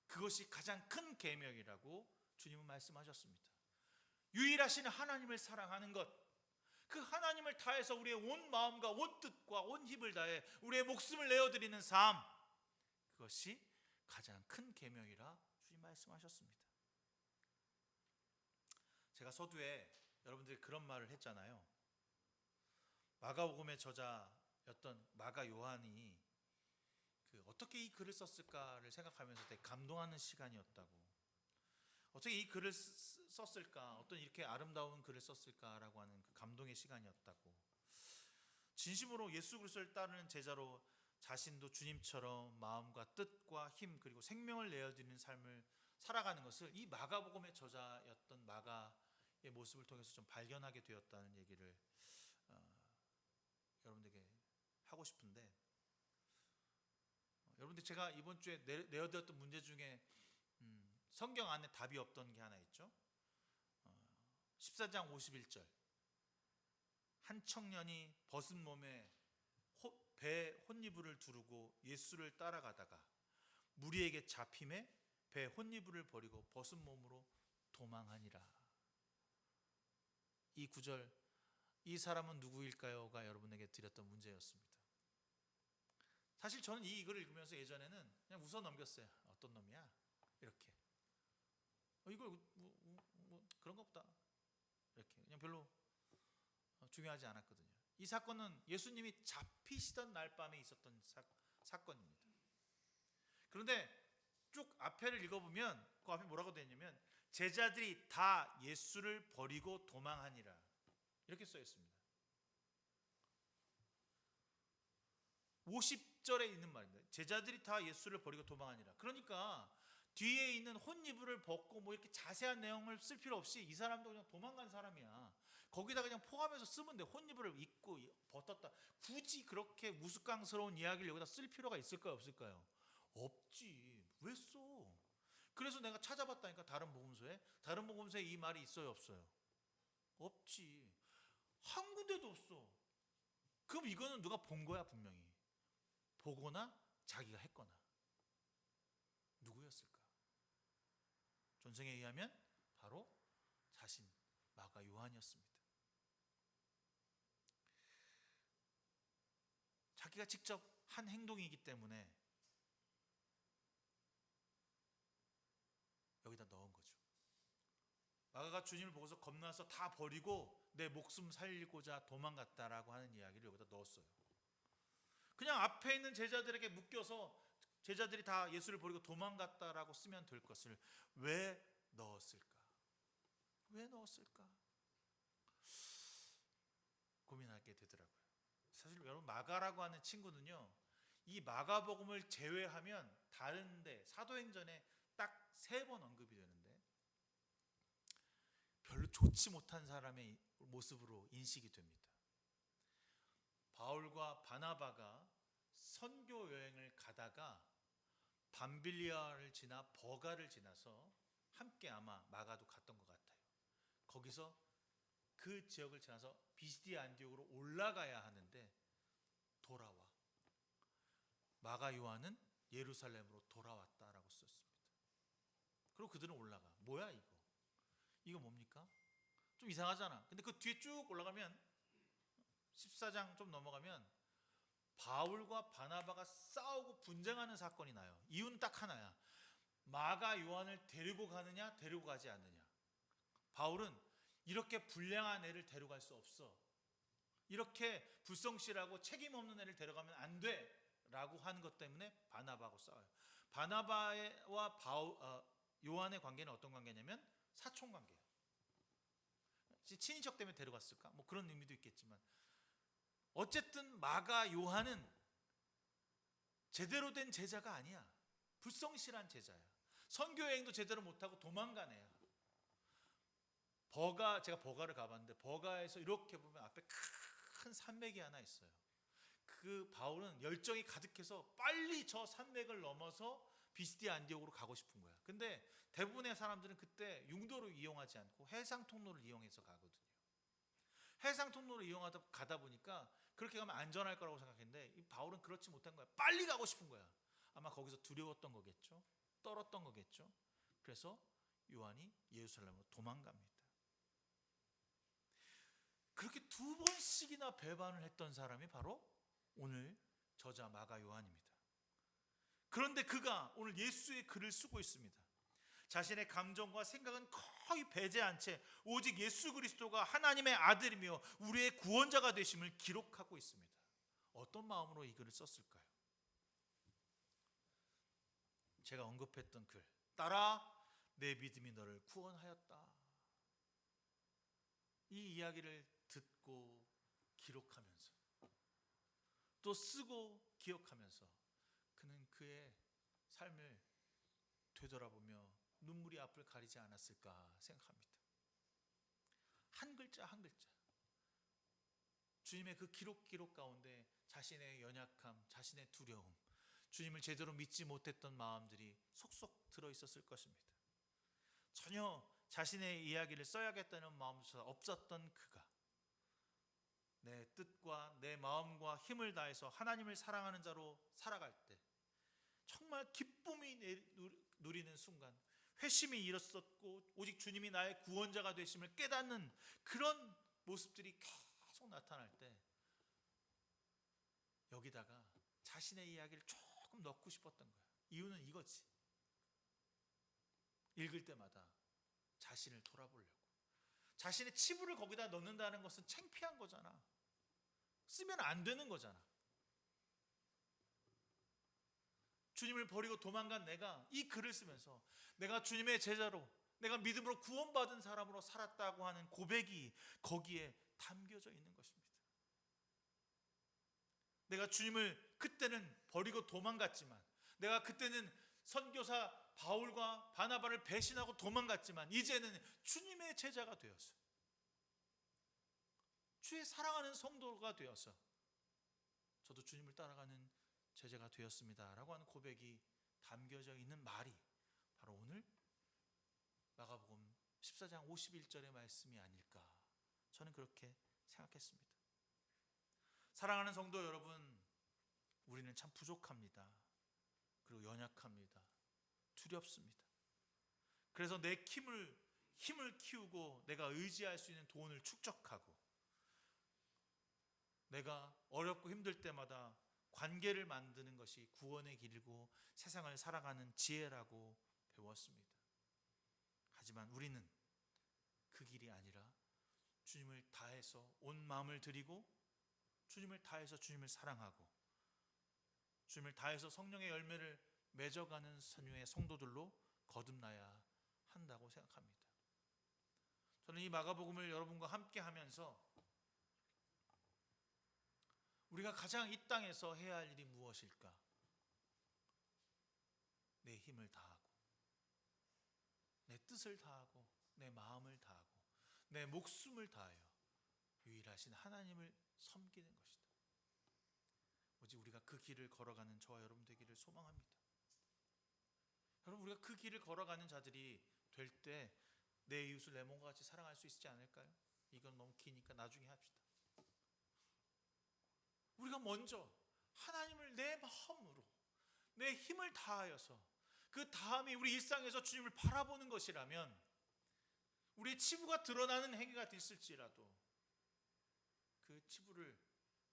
그것이 가장 큰 계명이라고 주님은 말씀하셨습니다. 유일하신 하나님을 사랑하는 것, 그 하나님을 다해서 우리의 온 마음과 온 뜻과 온 힘을 다해 우리의 목숨을 내어드리는 삶, 그것이 가장 큰 계명이라 주님 말씀하셨습니다. 제가 서두에 여러분들이 그런 말을 했잖아요. 마가복음의 저자였던 마가 요한이 어떻게 이 글을 썼을까를 생각하면서 되게 감동하는 시간이었다고. 어떻게 이 글을 썼을까, 어떤 이렇게 아름다운 글을 썼을까라고 하는 그 감동의 시간이었다고. 진심으로 예수 그리스도를 따르는 제자로 자신도 주님처럼 마음과 뜻과 힘 그리고 생명을 내어드리는 삶을 살아가는 것을 이 마가복음의 저자였던 마가의 모습을 통해서 좀 발견하게 되었다는 얘기를 여러분들에게 하고 싶은데, 여러분들, 제가 이번 주에 내어드렸던 문제 중에 성경 안에 답이 없던 게 하나 있죠. 14장 51절, 한 청년이 벗은 몸에 배 혼이불을 두르고 예수를 따라가다가 무리에게 잡힘에 배 혼이불을 버리고 벗은 몸으로 도망하니라. 이 구절, 이 사람은 누구일까요가 여러분에게 드렸던 문제였습니다. 사실 저는 이 글을 읽으면서 예전에는 그냥 웃어 넘겼어요. 어떤 놈이야? 이렇게. 이걸 그런 것보다 이렇게 그냥 별로 중요하지 않았거든요. 이 사건은 예수님이 잡히시던 날 밤에 있었던 사건입니다. 그런데 쭉 앞에를 읽어보면 그 앞에 뭐라고 되어 있냐면 제자들이 다 예수를 버리고 도망하니라 이렇게 써 있습니다. 50절에 있는 말입니다. 제자들이 다 예수를 버리고 도망하니라. 그러니까 뒤에 있는 혼이불을 벗고 뭐 이렇게 자세한 내용을 쓸 필요 없이 이 사람도 그냥 도망간 사람이야. 거기다 그냥 포함해서 쓰면 돼. 혼이불을 입고 벗었다. 굳이 그렇게 우스꽝스러운 이야기를 여기다 쓸 필요가 있을까요, 없을까요? 없지. 왜 써? 그래서 내가 찾아봤다니까. 다른 복음서에 이 말이 있어요, 없어요? 없지. 한 군데도 없어. 그럼 이거는 누가 본 거야, 분명히. 보거나 자기가 했거나. 누구였을까? 전승에 의하면 바로 자신 마가 요한이었습니다. 자기가 직접 한 행동이기 때문에 여기다 넣은 거죠. 마가가 주님을 보고서 겁나서 다 버리고 내 목숨 살리고자 도망갔다라고 하는 이야기를 여기다 넣었어요. 그냥 앞에 있는 제자들에게 묶여서 제자들이 다 예수를 버리고 도망갔다라고 쓰면 될 것을 왜 넣었을까? 왜 넣었을까? 고민하게 되더라고요. 사실 여러분 마가라고 하는 친구는요, 이 마가복음을 제외하면 다른데 사도행전에 딱 3번 언급이 되는데 별로 좋지 못한 사람의 모습으로 인식이 됩니다. 바울과 바나바가 선교 여행을 가다가 밤빌리아를 지나 버가를 지나서 함께 아마 마가도 갔던 것 같아요. 거기서 그 지역을 지나서 비시디아 안디옥으로 올라가야 하는데 돌아와. 마가 요한은 예루살렘으로 돌아왔다라고 썼습니다. 그리고 그들은 올라가. 뭐야 이거? 이거 뭡니까? 좀 이상하잖아. 근데 그 뒤에 쭉 올라가면 14장 좀 넘어가면 바울과 바나바가 싸우고 분쟁하는 사건이 나요. 이유는 딱 하나야. 마가 요한을 데리고 가느냐 데리고 가지 않느냐. 바울은 이렇게 불량한 애를 데려갈 수 없어. 이렇게 불성실하고 책임 없는 애를 데려가면 안 돼 라고 하는 것 때문에 바나바하고 싸워요. 바나바와 요한의 관계는 어떤 관계냐면 사촌 관계예요. 친인척 때문에 데려갔을까? 뭐 그런 의미도 있겠지만 어쨌든 마가 요한은 제대로 된 제자가 아니야. 불성실한 제자야. 선교 여행도 제대로 못하고 도망간 애야. 제가 버가를 가봤는데 버가에서 이렇게 보면 앞에 큰 산맥이 하나 있어요. 그 바울은 열정이 가득해서 빨리 저 산맥을 넘어서 비시디아 안디옥으로 가고 싶은 거야. 근데 대부분의 사람들은 그때 융도를 이용하지 않고 해상 통로를 이용해서 가거든요. 해상 통로를 가다 보니까 그렇게 가면 안전할 거라고 생각했는데 이 바울은 그렇지 못한 거야. 빨리 가고 싶은 거야. 아마 거기서 두려웠던 거겠죠. 떨었던 거겠죠. 그래서 요한이 예루살렘으로 도망갑니다. 그렇게 2번씩이나 배반을 했던 사람이 바로 오늘 저자 마가 요한입니다. 그런데 그가 오늘 예수의 글을 쓰고 있습니다. 자신의 감정과 생각은 거의 배제한 채 오직 예수 그리스도가 하나님의 아들이며 우리의 구원자가 되심을 기록하고 있습니다. 어떤 마음으로 이 글을 썼을까요? 제가 언급했던 글, 따라 내 믿음이 너를 구원하였다. 이 이야기를 듣고 기록하면서 또 쓰고 기억하면서 그는 그의 삶을 되돌아보며 눈물이 앞을 가리지 않았을까 생각합니다. 한 글자 한 글자 주님의 그 기록 가운데 자신의 연약함, 자신의 두려움, 주님을 제대로 믿지 못했던 마음들이 속속 들어있었을 것입니다. 전혀 자신의 이야기를 써야겠다는 마음조차 없었던 그가 내 뜻과 내 마음과 힘을 다해서 하나님을 사랑하는 자로 살아갈 때 정말 기쁨이 누리는 순간, 회심이 일었었고 오직 주님이 나의 구원자가 되심을 깨닫는 그런 모습들이 계속 나타날 때 여기다가 자신의 이야기를 조금 넣고 싶었던 거야. 이유는 이거지. 읽을 때마다 자신을 돌아보려고, 자신의 치부를 거기다 넣는다는 것은 창피한 거잖아. 쓰면 안 되는 거잖아. 주님을 버리고 도망간 내가 이 글을 쓰면서 내가 주님의 제자로, 내가 믿음으로 구원받은 사람으로 살았다고 하는 고백이 거기에 담겨져 있는 것입니다. 내가 주님을 그때는 버리고 도망갔지만, 내가 그때는 선교사 바울과 바나바를 배신하고 도망갔지만, 이제는 주님의 제자가 되었어. 주의 사랑하는 성도가 되어서 저도 주님을 따라가는 제자가 되었습니다 라고 하는 고백이 담겨져 있는 말이 바로 오늘 마가복음 14장 51절의 말씀이 아닐까, 저는 그렇게 생각했습니다. 사랑하는 성도 여러분, 우리는 참 부족합니다. 그리고 연약합니다. 두렵습니다. 그래서 내 힘을 키우고 내가 의지할 수 있는 돈을 축적하고, 내가 어렵고 힘들 때마다 관계를 만드는 것이 구원의 길이고 세상을 살아가는 지혜라고 배웠습니다. 하지만 우리는 그 길이 아니라 주님을 다해서 온 마음을 드리고, 주님을 다해서 주님을 사랑하고, 주님을 다해서 성령의 열매를 맺어가는 선유의 성도들로 거듭나야 한다고 생각합니다. 저는 이 마가복음을 여러분과 함께 하면서 우리가 가장 이 땅에서 해야 할 일이 무엇일까? 내 힘을 다하고, 내 뜻을 다하고, 내 마음을 다하고, 내 목숨을 다하여 유일하신 하나님을 섬기는 것이다. 오직 우리가 그 길을 걸어가는 저와 여러분 되기를 소망합니다. 여러분, 우리가 그 길을 걸어가는 자들이 될 때 내 이웃을 내 몸과 같이 사랑할 수 있지 않을까요? 이건 너무 기니까 나중에 합시다. 우리가 먼저 하나님을 내 마음으로, 내 힘을 다하여서, 그 다음이 우리 일상에서 주님을 바라보는 것이라면, 우리의 치부가 드러나는 행위가 됐을지라도 그 치부를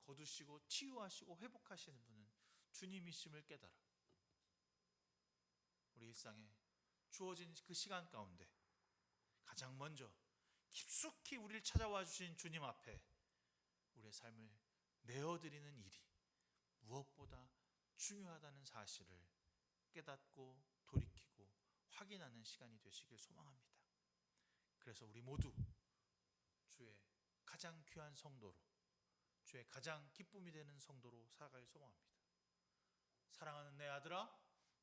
거두시고 치유하시고 회복하시는 분은 주님이심을 깨달아 우리 일상에 주어진 그 시간 가운데 가장 먼저 깊숙이 우리를 찾아와 주신 주님 앞에 우리의 삶을 내어드리는 일이 무엇보다 중요하다는 사실을 깨닫고 돌이키고 확인하는 시간이 되시길 소망합니다. 그래서 우리 모두 주의 가장 귀한 성도로, 주의 가장 기쁨이 되는 성도로 살아갈 소망합니다. 사랑하는 내 아들아,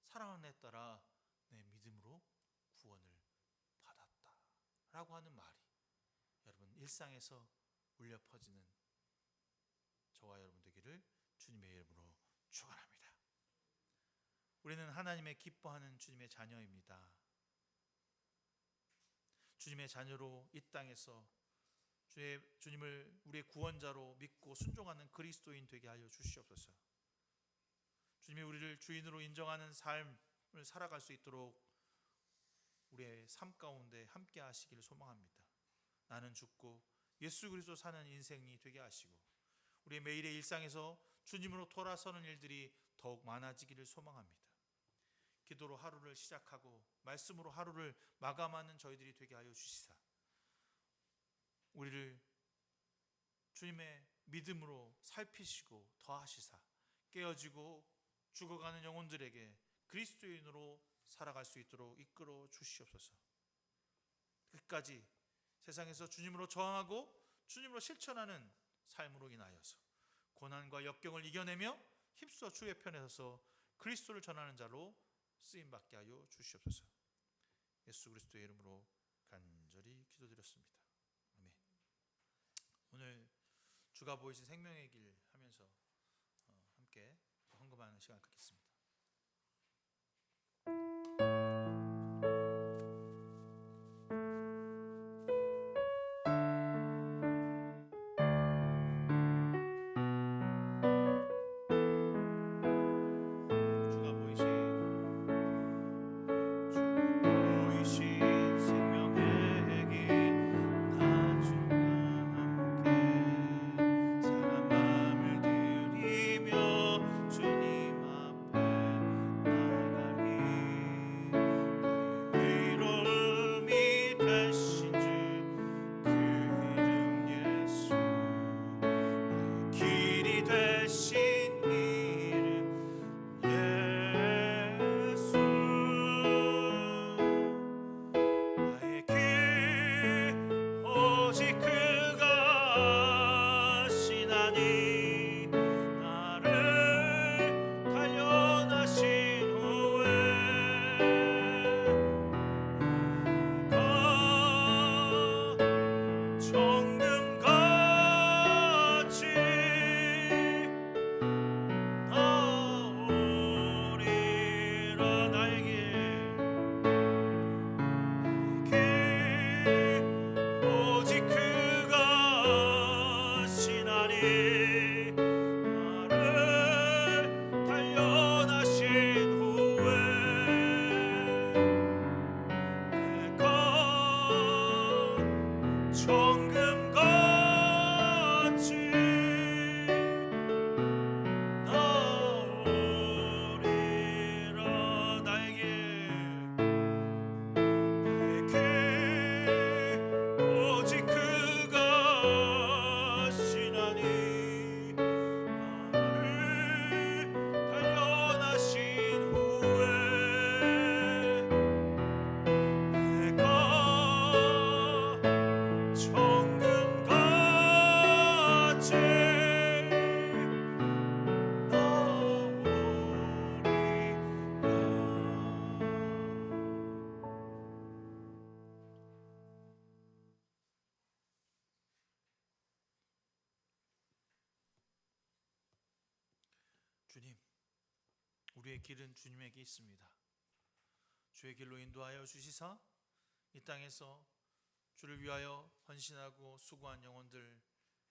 사랑하는 내 딸아, 내 믿음으로 구원을 받았다 라고 하는 말이 여러분 일상에서 울려 퍼지는 저와 여러분 되기를 주님의 이름으로 축원합니다. 우리는 하나님의 기뻐하는 주님의 자녀입니다. 주님의 자녀로 이 땅에서 주님을 우리의 구원자로 믿고 순종하는 그리스도인 되게 하여 주시옵소서. 주님이 우리를 주인으로 인정하는 삶을 살아갈 수 있도록 우리의 삶 가운데 함께 하시기를 소망합니다. 나는 죽고 예수 그리스도 사는 인생이 되게 하시고, 우리의 매일의 일상에서 주님으로 돌아서는 일들이 더욱 많아지기를 소망합니다. 기도로 하루를 시작하고 말씀으로 하루를 마감하는 저희들이 되게 하여 주시사, 우리를 주님의 믿음으로 살피시고 더하시사, 깨어지고 죽어가는 영혼들에게 그리스도인으로 살아갈 수 있도록 이끌어 주시옵소서. 끝까지 세상에서 주님으로 저항하고 주님으로 실천하는 삶으로 인하여서 고난과 역경을 이겨내며 힘써 주의 편에 서서 그리스도를 전하는 자로 쓰임받게 하여 주시옵소서. 예수 그리스도의 이름으로 간절히 기도드렸습니다. 아멘. 오늘 주가 보이신 생명의 길 하면서 함께 헌금하는 시간을 갖겠습니다. 주님 앞에 우리의 길은 주님에게 있습니다. 주의 길로 인도하여 주시사 이 땅에서 주를 위하여 헌신하고 수고한 영혼들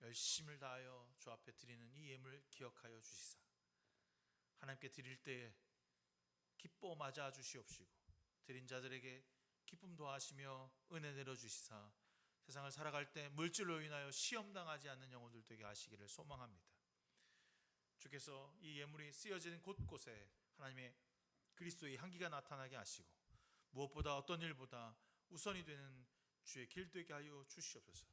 열심을 다하여 주 앞에 드리는 이 예물 기억하여 주시사 하나님께 드릴 때에 기뻐 맞아 주시옵시고 드린 자들에게 기쁨 더하시며 은혜 내려 주시사 세상을 살아갈 때 물질로 인하여 시험당하지 않는 영혼들 되게 하시기를 소망합니다. 주께서 이 예물이 쓰여지는 곳곳에 하나님의 그리스도의 향기가 나타나게 하시고 무엇보다 어떤 일보다 우선이 되는 주의 길 되게 하여 주시옵소서.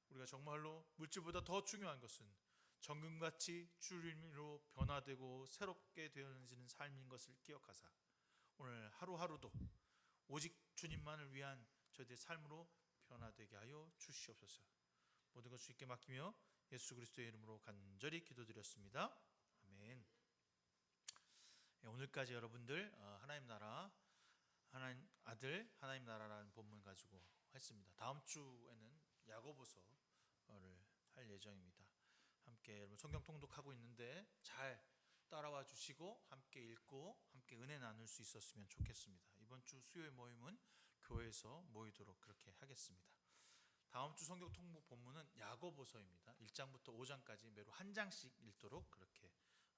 우리가 정말로 물질보다 더 중요한 것은 정금같이 주님으로 변화되고 새롭게 되어지는 삶인 것을 기억하사 오늘 하루하루도 오직 주님만을 위한 저희들의 삶으로 변화되게 하여 주시옵소서. 모든 것 주님께 맡기며 예수 그리스도의 이름으로 간절히 기도드렸습니다. 아멘. 오늘까지 여러분들 하나님 나라, 하나님 아들, 하나님 나라라는 본문 가지고 했습니다. 다음 주에는 야고보서를 할 예정입니다. 함께 여러분 성경 통독하고 있는데 잘 따라와 주시고 함께 읽고 함께 은혜 나눌 수 있었으면 좋겠습니다. 이번 주 수요일 모임은 교회에서 모이도록 그렇게 하겠습니다. 다음 주 성경 통독 본문은 야고보서입니다. 1장부터 5장까지 매로 한 장씩 읽도록 그렇게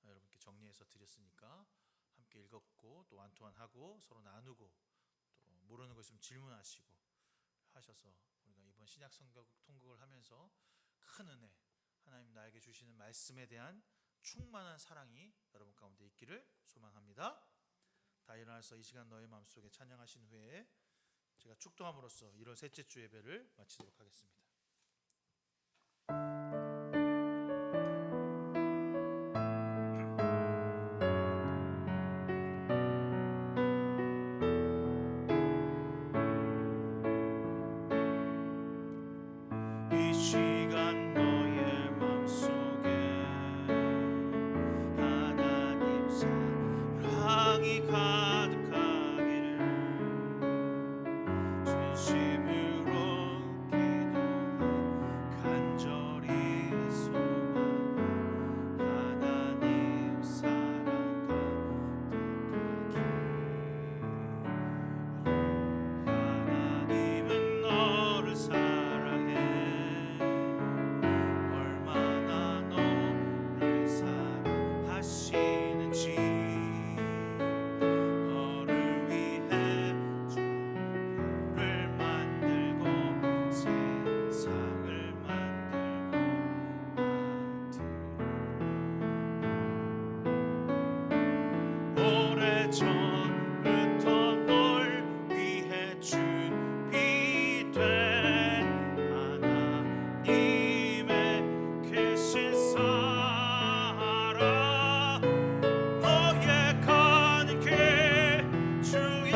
여러분께 정리해서 드렸으니까 함께 읽었고 또 완투완하고 서로 나누고 또 모르는 거 있으면 질문하시고 하셔서 우리가 이번 신약 성경 통독을 하면서 큰 은혜, 하나님 나에게 주시는 말씀에 대한 충만한 사랑이 여러분 가운데 있기를 소망합니다. 다 일어나서 이 시간 너의 마음속에 찬양하신 후에 제가 축도함으로써 1월 셋째 주 예배를 마치도록 하겠습니다. 이 시간 너의 마음속에 하나님 사랑이 가득하기를 진심으로 기도하 간절히 소망하 하나님 사랑 가득하기 하나님은 너를 사랑해 얼마나 너를 사랑하시는지 너를 위해 별을 만들고 세상을 만들고 오래전부터 널 위해 준비된 하나님의 계신 사랑 너의 가는 길 주의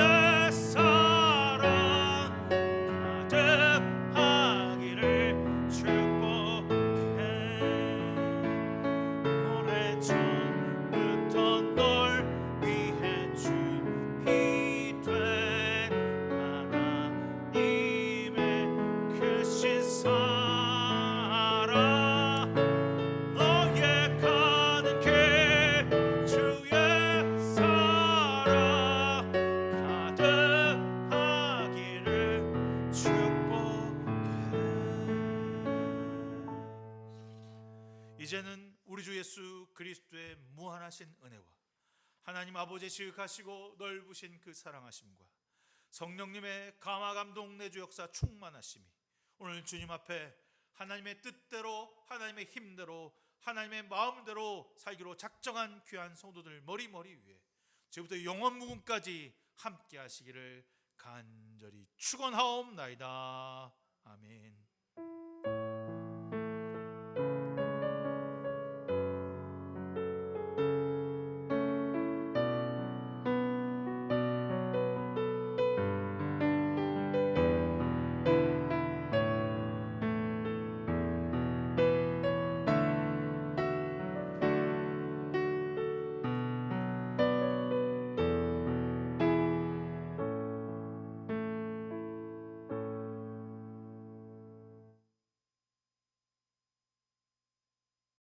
사랑 가득하기를 축복해 오래전부터 널 위해 준비된 하나님의 크신 사랑 너의 가는 길 주의 사랑 가득하기를 축복해. 이제는 우리 주 예수 그리스도의 무한하신 은혜와 하나님 아버지의 지극하시고 넓으신 그 사랑하심과 성령님의 감화 감동 내주 역사 충만하심이 오늘 주님 앞에 하나님의 뜻대로 하나님의 힘대로 하나님의 마음대로 살기로 작정한 귀한 성도들 머리머리 위에 지금부터 영원 무궁까지 함께 하시기를 간절히 축원하옵나이다. 아멘.